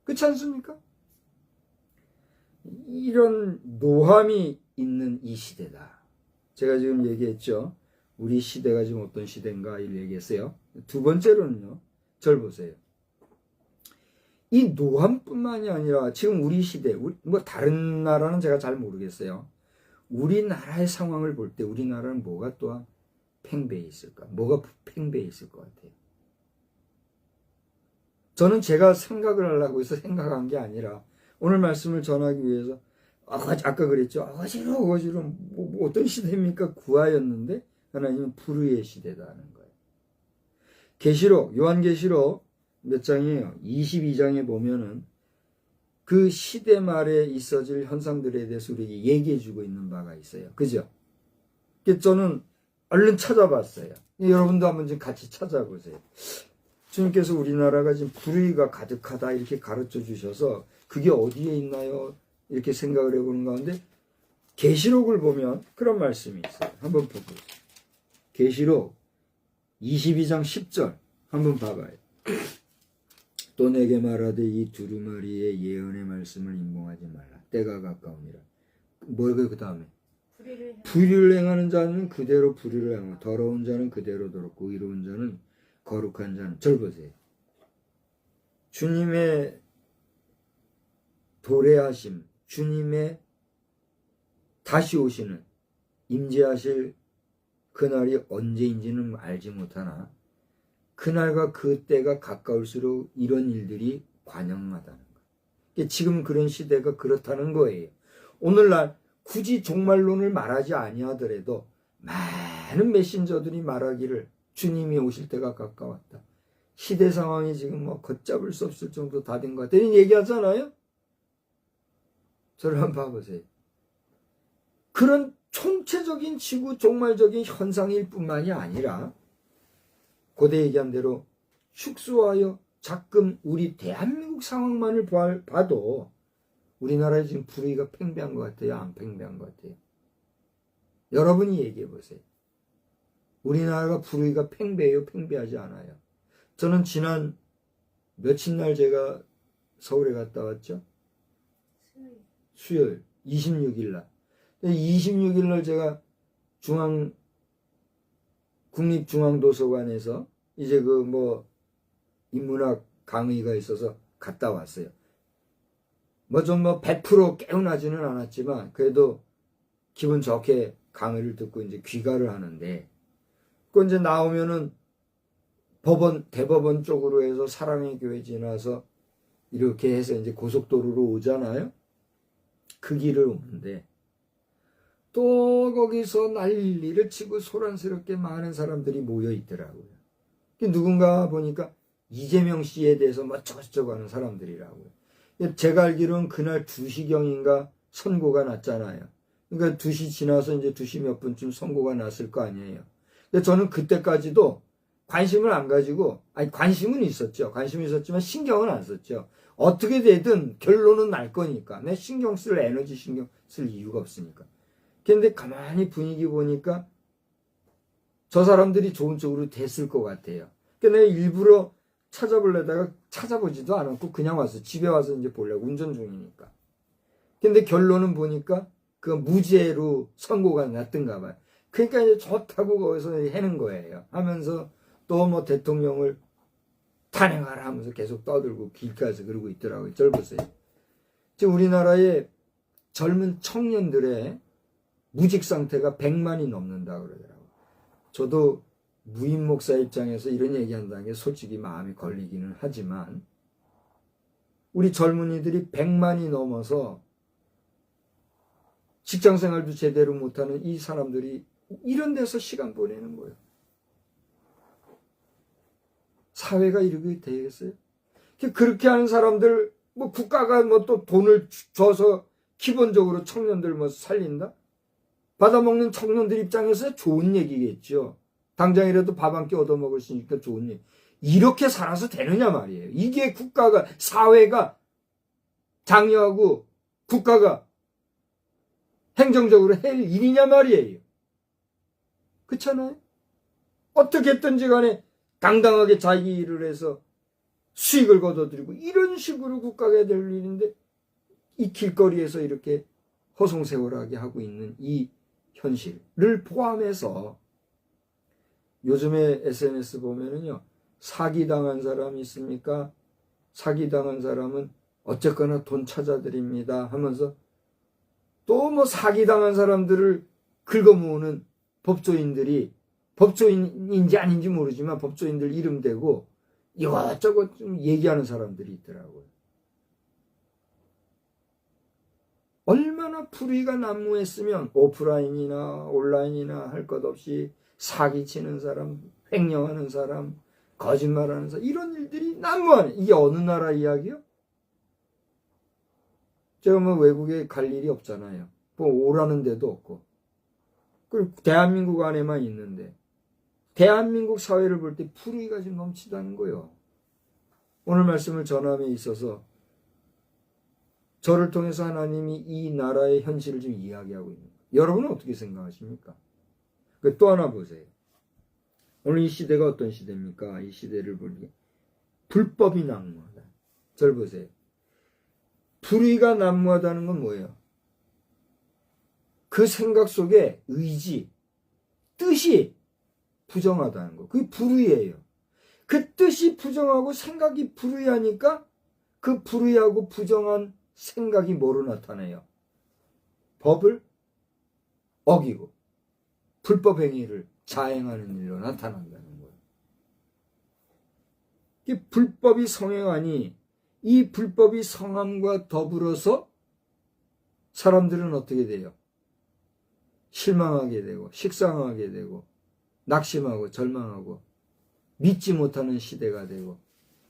그렇지 않습니까? 이런 노함이 있는 이 시대다. 제가 지금 얘기했죠. 우리 시대가 지금 어떤 시대인가 이 얘기했어요. 두 번째로는요. 절 보세요. 이 노함뿐만이 아니라 지금 우리 시대, 다른 나라는 제가 잘 모르겠어요. 우리나라의 상황을 볼 때 우리나라는 뭐가 또한 팽배해 있을까? 뭐가 팽배해 있을 것 같아요. 저는 제가 생각을 하려고 해서 생각한 게 아니라 오늘 말씀을 전하기 위해서 아까 그랬죠. 어지러워 뭐 어떤 시대입니까? 구하였는데 하나님은 불의의 시대다는 거예요. 계시록 요한계시록 몇 장이에요? 22장에 보면은 그 시대 말에 있어질 현상들에 대해서 우리에게 얘기해 주고 있는 바가 있어요. 그죠? 그래서 저는 얼른 찾아봤어요. 여러분도 한번 좀 같이 찾아보세요. 주님께서 우리나라가 지금 불의가 가득하다 이렇게 가르쳐 주셔서 그게 어디에 있나요? 이렇게 생각을 해보는 가운데 계시록을 보면 그런 말씀이 있어요. 한번 보세요. 계시록 22장 10절 한번 봐봐요. 또 내게 말하되 이 두루마리의 예언의 말씀을 임봉하지 말라. 때가 가까우니라. 뭐가 그 다음에? 불의를 행하는 자는 그대로 불의를 행하고 더러운 자는 그대로 더럽고 의로운 자는 거룩한 자는 절 보세요. 주님의 도래하심, 주님의 다시 오시는 임재하실 그날이 언제인지는 알지 못하나 그날과 그때가 가까울수록 이런 일들이 관영하다는 거예요. 지금 그런 시대가 그렇다는 거예요. 오늘날 굳이 종말론을 말하지 아니하더라도 많은 메신저들이 말하기를 주님이 오실 때가 가까웠다. 시대 상황이 지금 뭐 걷잡을 수 없을 정도 다 된 것 같다. 이런 얘기하잖아요. 저를 한번 봐보세요. 그런 총체적인 지구 종말적인 현상일 뿐만이 아니라 고대 얘기한 대로 축소하여 작금 우리 대한민국 상황만을 봐도 우리나라에 지금 불의가 팽배한 것 같아요? 안 팽배한 것 같아요? 여러분이 얘기해 보세요. 우리나라가 불의가 팽배해요? 팽배하지 않아요? 저는 지난 며칠 날 제가 서울에 갔다 왔죠? 수요일 26일 날. 26일 날 제가 국립중앙도서관에서 이제 인문학 강의가 있어서 갔다 왔어요. 좀 100% 깨어나지는 않았지만 그래도 기분 좋게 강의를 듣고 이제 귀가를 하는데 그 이제 나오면은 대법원 쪽으로 해서 사랑의 교회 지나서 이렇게 해서 이제 고속도로로 오잖아요. 그 길을 오는데 또 거기서 난리를 치고 소란스럽게 많은 사람들이 모여 있더라고요. 누군가 보니까 이재명 씨에 대해서 어쩌고저쩌고 하는 사람들이라고요. 제가 알기로는 그날 2시경인가 선고가 났잖아요. 그러니까 2시 지나서 이제 2시 몇 분쯤 선고가 났을 거 아니에요. 근데 저는 그때까지도 관심을 안 가지고, 관심은 있었죠. 관심은 있었지만 신경은 안 썼죠. 어떻게 되든 결론은 날 거니까. 내 신경 쓸 이유가 없으니까. 근데 가만히 분위기 보니까 저 사람들이 좋은 쪽으로 됐을 것 같아요. 그러니까 내가 일부러 찾아보려다가 찾아보지도 않았고 그냥 와서 집에 와서 이제 보려고 운전 중이니까. 근데 결론은 보니까 그 무죄로 선고가 났던가 봐요. 그러니까 이제 좋다고 거기서 해는 거예요. 하면서 또 대통령을 탄핵하라 하면서 계속 떠들고 길가에서 그러고 있더라고요. 절 보세요. 지금 우리나라의 젊은 청년들의 무직 상태가 100만이 넘는다 그러더라고요. 저도 무임 목사 입장에서 이런 얘기한다는 게 솔직히 마음이 걸리기는 하지만 우리 젊은이들이 100만이 넘어서 직장생활도 제대로 못하는 이 사람들이 이런 데서 시간 보내는 거예요. 사회가 이렇게 되겠어요? 그렇게 하는 사람들 국가가 또 돈을 줘서 기본적으로 청년들 살린다? 받아먹는 청년들 입장에서 좋은 얘기겠죠. 당장이라도 밥 한 끼 얻어먹을 수 있으니까 좋은 얘기. 이렇게 살아서 되느냐 말이에요. 이게 국가가, 사회가 장려하고 국가가 행정적으로 할 일이냐 말이에요. 그렇잖아요? 어떻게든지 간에 당당하게 자기 일을 해서 수익을 거둬들이고 이런 식으로 국가가 해야 될 일인데 이 길거리에서 이렇게 허송세월하게 하고 있는 이 현실을 포함해서 요즘에 SNS 보면은요, 사기당한 사람이 있습니까? 사기당한 사람은 어쨌거나 돈 찾아드립니다 하면서 또 사기당한 사람들을 긁어모으는 법조인들이, 법조인인지 아닌지 모르지만 법조인들 이름 대고 이것저것 좀 얘기하는 사람들이 있더라고요. 얼마나 불의가 난무했으면 오프라인이나 온라인이나 할 것 없이 사기치는 사람, 횡령하는 사람, 거짓말하는 사람, 이런 일들이 난무하네. 이게 어느 나라 이야기요? 제가 외국에 갈 일이 없잖아요. 오라는 데도 없고. 그리고 대한민국 안에만 있는데 대한민국 사회를 볼 때 불의가 지금 넘치다는 거예요. 오늘 말씀을 전함에 있어서 저를 통해서 하나님이 이 나라의 현실을 지금 이야기하고 있는 거예요. 여러분은 어떻게 생각하십니까? 또 하나 보세요. 오늘 이 시대가 어떤 시대입니까? 이 시대를 보니 불법이 난무하다. 절 보세요. 불의가 난무하다는 건 뭐예요? 그 생각 속에 의지, 뜻이 부정하다는 거. 그게 불의예요. 그 뜻이 부정하고 생각이 불의하니까 그 불의하고 부정한 생각이 뭐로 나타나요? 법을 어기고 불법 행위를 자행하는 일로 나타난다는 거예요. 이 불법이 성행하니 이 불법이 성함과 더불어서 사람들은 어떻게 돼요? 실망하게 되고 식상하게 되고 낙심하고 절망하고 믿지 못하는 시대가 되고,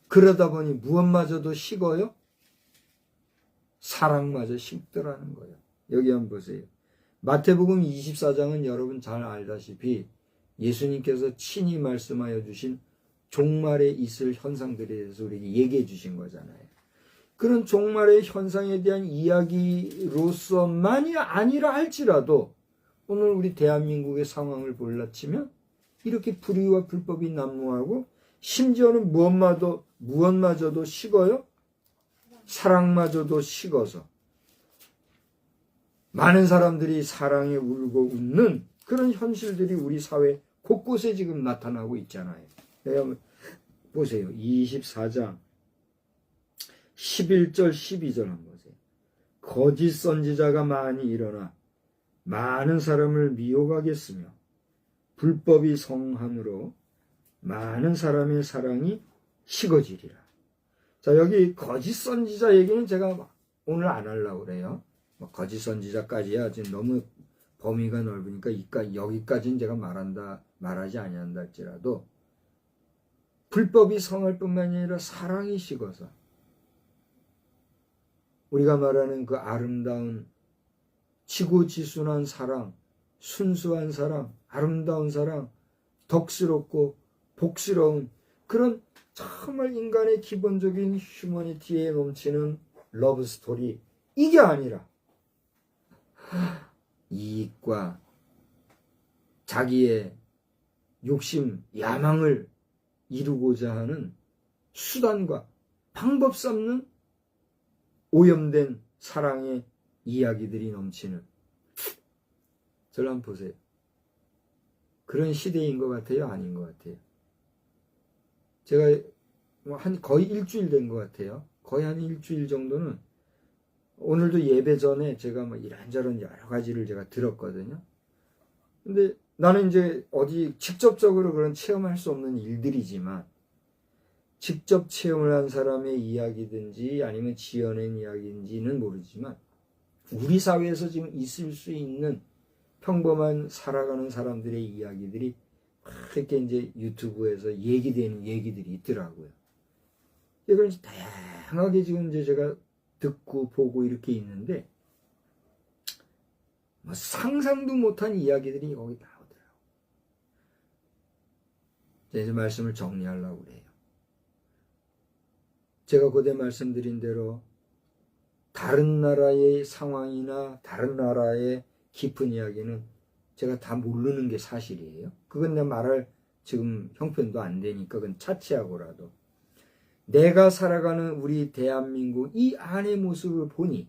그러다 보니 무엇마저도 식어요? 사랑마저 식더라는 거예요. 여기 한번 보세요. 마태복음 24장은 여러분 잘 알다시피 예수님께서 친히 말씀하여 주신 종말에 있을 현상들에 대해서 우리에게 얘기해 주신 거잖아요. 그런 종말의 현상에 대한 이야기로서만이 아니라 할지라도 오늘 우리 대한민국의 상황을 볼라치면 이렇게 불의와 불법이 난무하고 심지어는 무엇마저도 식어요? 사랑마저도 식어서 많은 사람들이 사랑에 울고 웃는 그런 현실들이 우리 사회 곳곳에 지금 나타나고 있잖아요. 한번 보세요. 24장 11절 12절 한번 보세요. 거짓 선지자가 많이 일어나 많은 사람을 미혹하겠으며 불법이 성함으로 많은 사람의 사랑이 식어지리라. 자, 여기 거짓 선지자 얘기는 제가 오늘 안 하려고 그래요. 거짓 선지자까지야 지금 너무 범위가 넓으니까 여기까지는 제가 말하지 아니한다 할지라도 불법이 성할 뿐만이 아니라 사랑이 식어서 우리가 말하는 그 아름다운 지고지순한 사랑, 순수한 사랑, 아름다운 사랑, 덕스럽고 복스러운 그런 정말 인간의 기본적인 휴머니티에 넘치는 러브 스토리, 이게 아니라 이익과 자기의 욕심, 야망을 이루고자 하는 수단과 방법 삼는 오염된 사랑의 이야기들이 넘치는, 저를 한번 보세요. 그런 시대인 것 같아요? 아닌 것 같아요? 제가 거의 일주일 된 것 같아요. 거의 한 일주일 정도는, 오늘도 예배 전에 제가 이런저런 여러 가지를 제가 들었거든요. 근데 나는 이제 어디 직접적으로 그런 체험할 수 없는 일들이지만, 직접 체험을 한 사람의 이야기든지 아니면 지어낸 이야기인지는 모르지만, 우리 사회에서 지금 있을 수 있는 평범한 살아가는 사람들의 이야기들이 이렇게 이제 유튜브에서 얘기되는 얘기들이 있더라고요. 이걸 다양하게 지금 이제 제가 듣고 보고 이렇게 있는데, 상상도 못한 이야기들이 거기 나오더라고요. 이제 말씀을 정리하려고 그래요. 제가 그때 말씀드린 대로 다른 나라의 상황이나 다른 나라의 깊은 이야기는 제가 다 모르는 게 사실이에요. 그건 내가 말할 지금 형편도 안 되니까 그건 차치하고라도 내가 살아가는 우리 대한민국 이 안의 모습을 보니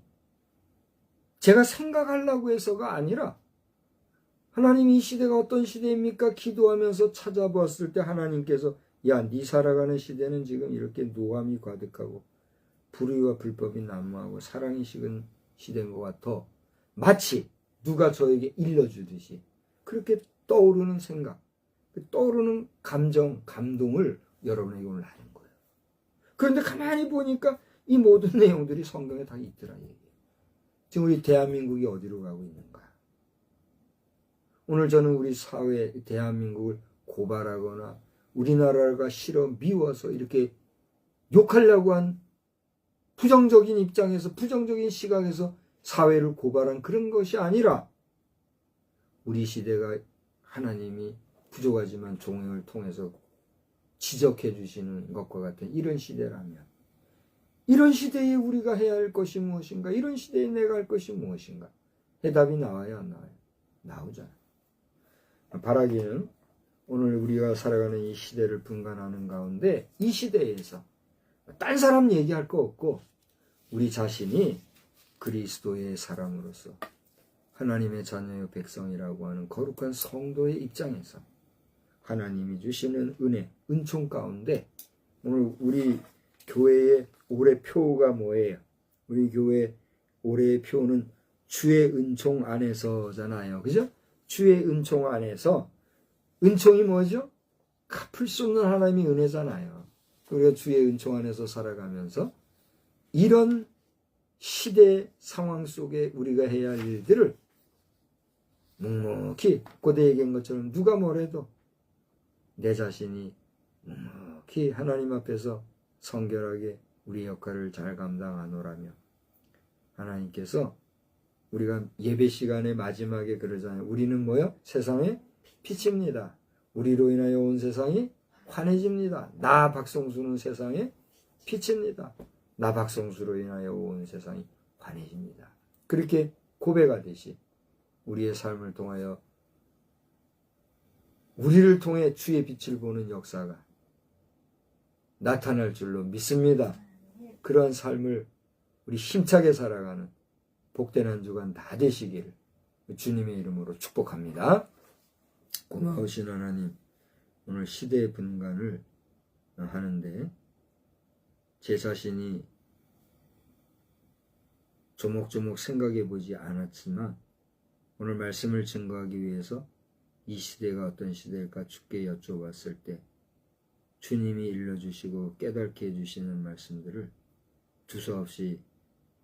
제가 생각하려고 해서가 아니라, 하나님 이 시대가 어떤 시대입니까? 기도하면서 찾아보았을 때 하나님께서 야, 네 살아가는 시대는 지금 이렇게 노함이 가득하고 불의와 불법이 난무하고 사랑이 식은 시대인 것 같아. 마치 누가 저에게 일러주듯이 그렇게 떠오르는 생각, 떠오르는 감정, 감동을 여러분에게 오늘 하는 거예요. 그런데 가만히 보니까 이 모든 내용들이 성경에 다 있더라 얘기예요. 지금 우리 대한민국이 어디로 가고 있는가? 오늘 저는 우리 사회, 대한민국을 고발하거나 우리나라가 싫어 미워서 이렇게 욕하려고 한 부정적인 입장에서, 부정적인 시각에서 사회를 고발한 그런 것이 아니라, 우리 시대가 하나님이 부족하지만 종행을 통해서 지적해 주시는 것과 같은 이런 시대라면, 이런 시대에 우리가 해야 할 것이 무엇인가? 이런 시대에 내가 할 것이 무엇인가? 해답이 나와요, 안 나와요? 나오잖아요. 바라기는 오늘 우리가 살아가는 이 시대를 분간하는 가운데, 이 시대에서 딴 사람 얘기할 거 없고 우리 자신이 그리스도의 사람으로서 하나님의 자녀의 백성이라고 하는 거룩한 성도의 입장에서 하나님이 주시는 은혜, 은총 가운데 오늘 우리 교회의 올해 표가 뭐예요? 우리 교회 올해의 표는 주의 은총 안에서잖아요. 그죠? 주의 은총 안에서, 은총이 뭐죠? 갚을 수 없는 하나님의 은혜잖아요. 우리가 주의 은총 안에서 살아가면서 이런 시대 상황 속에 우리가 해야 할 일들을 묵묵히 고대 얘기한 것처럼 누가 뭐래도 내 자신이 묵묵히 하나님 앞에서 성결하게 우리 역할을 잘 감당하노라며, 하나님께서 우리가 예배 시간의 마지막에 그러잖아요. 우리는 뭐요? 세상의 빛입니다. 우리로 인하여 온 세상이 환해집니다. 나 박성수는 세상의 빛입니다. 나 박성수로 인하여 온 세상이 환해집니다. 그렇게 고백하듯이 우리의 삶을 통하여 우리를 통해 주의 빛을 보는 역사가 나타날 줄로 믿습니다. 그러한 삶을 우리 힘차게 살아가는 복된 한 주간 다 되시기를 주님의 이름으로 축복합니다. 고마우신 하나님, 오늘 시대의 분간을 하는데 제 자신이 조목조목 생각해 보지 않았지만 오늘 말씀을 증거하기 위해서 이 시대가 어떤 시대일까 주께 여쭤봤을 때 주님이 일러주시고 깨닫게 해주시는 말씀들을 두서없이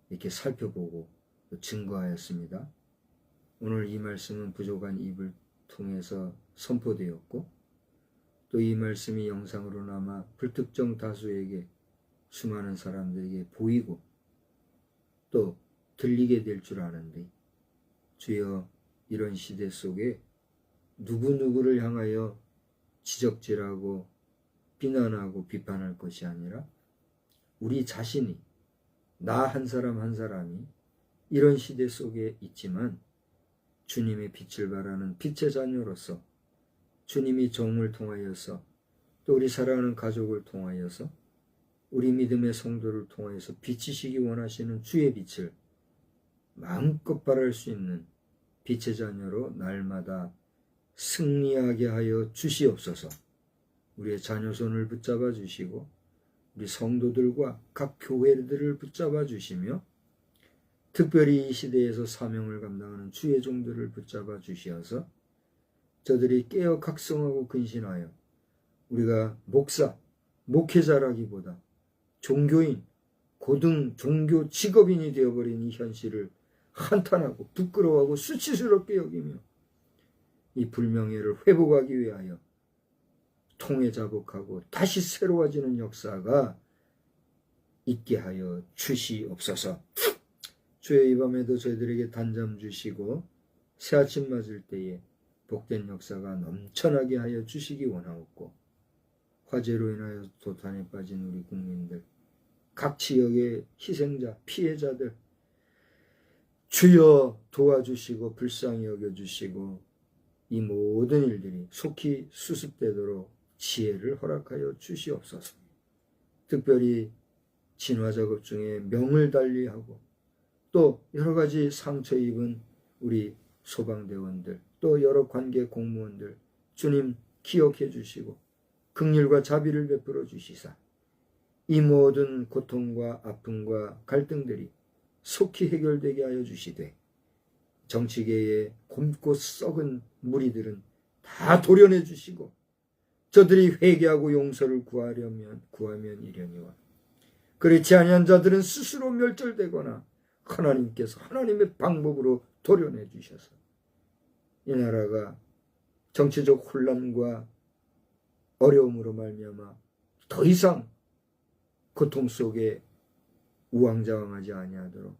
이렇게 살펴보고 증거하였습니다. 오늘 이 말씀은 부족한 입을 통해서 선포되었고 또 이 말씀이 영상으로 남아 불특정 다수에게, 수많은 사람들에게 보이고 또 들리게 될 줄 아는데, 주여 이런 시대 속에 누구누구를 향하여 지적질하고 비난하고 비판할 것이 아니라 우리 자신이, 나 한 사람 한 사람이 이런 시대 속에 있지만 주님의 빛을 발하는 빛의 자녀로서, 주님이 종을 통하여서 또 우리 사랑하는 가족을 통하여서 우리 믿음의 성도를 통하여서 비치시기 원하시는 주의 빛을 마음껏 발할 수 있는 빛의 자녀로 날마다 승리하게 하여 주시옵소서. 우리의 자녀손을 붙잡아 주시고 우리 성도들과 각 교회들을 붙잡아 주시며 특별히 이 시대에서 사명을 감당하는 주의 종들을 붙잡아 주시어서 저들이 깨어 각성하고 근신하여 우리가 목사, 목회자라기보다 종교인, 고등 종교 직업인이 되어버린 이 현실을 한탄하고 부끄러워하고 수치스럽게 여기며 이 불명예를 회복하기 위하여 통회자복하고 다시 새로워지는 역사가 있게 하여 주시옵소서. 주여, 이 밤에도 저희들에게 단잠 주시고 새아침 맞을 때에 복된 역사가 넘쳐나게 하여 주시기 원하옵고, 화재로 인하여 도탄에 빠진 우리 국민들, 각 지역의 희생자, 피해자들 주여 도와주시고 불쌍히 여겨주시고 이 모든 일들이 속히 수습되도록 지혜를 허락하여 주시옵소서. 특별히 진화 작업 중에 명을 달리하고 또 여러 가지 상처 입은 우리 소방대원들, 또 여러 관계 공무원들 주님 기억해 주시고 긍휼과 자비를 베풀어 주시사 이 모든 고통과 아픔과 갈등들이 속히 해결되게 하여 주시되 정치계의 곰고 썩은 무리들은 다 도려내 주시고 저들이 회개하고 용서를 구하면 이려니와 그렇지 아니한 자들은 스스로 멸절되거나 하나님께서 하나님의 방법으로 도려내 주셔서 이 나라가 정치적 혼란과 어려움으로 말미암아 더 이상 고통 속에 우왕좌왕하지 아니하도록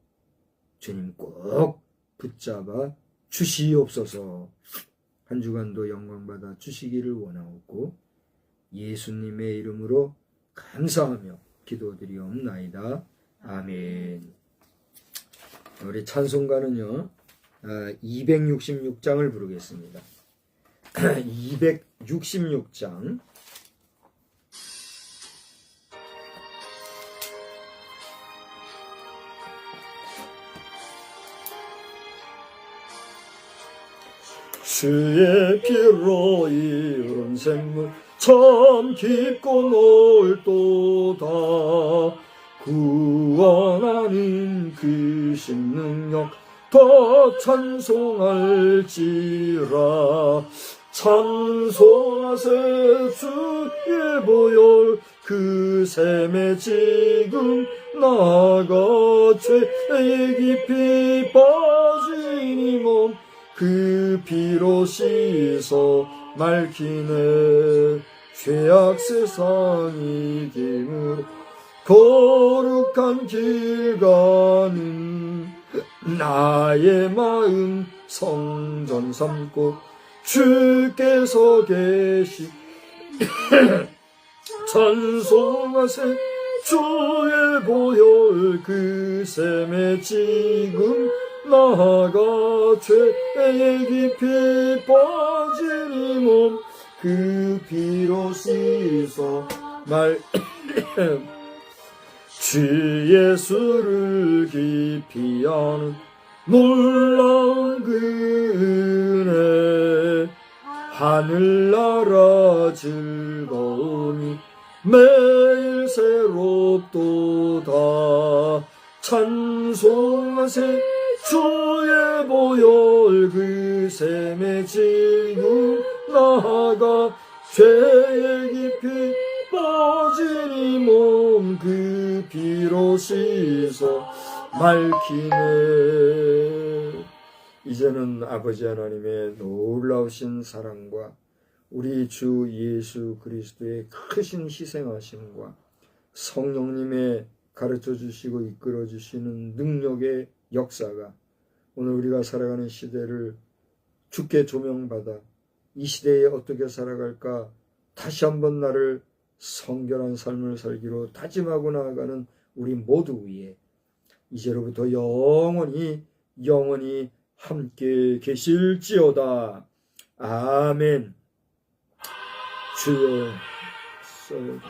주님 꼭 붙잡아 주시옵소서. 한 주간도 영광받아 주시기를 원하옵고 예수님의 이름으로 감사하며 기도드리옵나이다. 아멘. 우리 찬송가는요 266장을 부르겠습니다. 266장 주의 피로 이룬 샘물 참 깊고 넓도다. 구원하는 그 신능력 더 찬송할지라. 찬송하세 주의 보혈 그 샘에 지금 나가 죄에 깊이 빠진 이 몸 그 피로 씻어 맑히네. 죄악 세상 이김으로 거룩한 길 가는 나의 마음 성전 삼고 주께서 계시 찬송하세 주의 보혈 그 샘에 지금 나아가 죄에 깊이 빠진 이 몸 그 피로 씻어 주 예수를 깊이 아는 놀라운 그 은혜 하늘나라 즐거움이 매일 새롭도다. 찬송하세 주의 보혈 그 샘에 지금 나아가 죄에 깊이 빠진 이 몸 그 피로 씻어 맑히네. 이제는 아버지 하나님의 놀라우신 사랑과 우리 주 예수 그리스도의 크신 희생하심과 성령님의 가르쳐 주시고 이끌어 주시는 능력의 역사가 오늘 우리가 살아가는 시대를 주께 조명받아 이 시대에 어떻게 살아갈까 다시 한번 나를 성결한 삶을 살기로 다짐하고 나아가는 우리 모두 위에 이제로부터 영원히 함께 계실지어다. 아멘. 주여 써주시옵소서.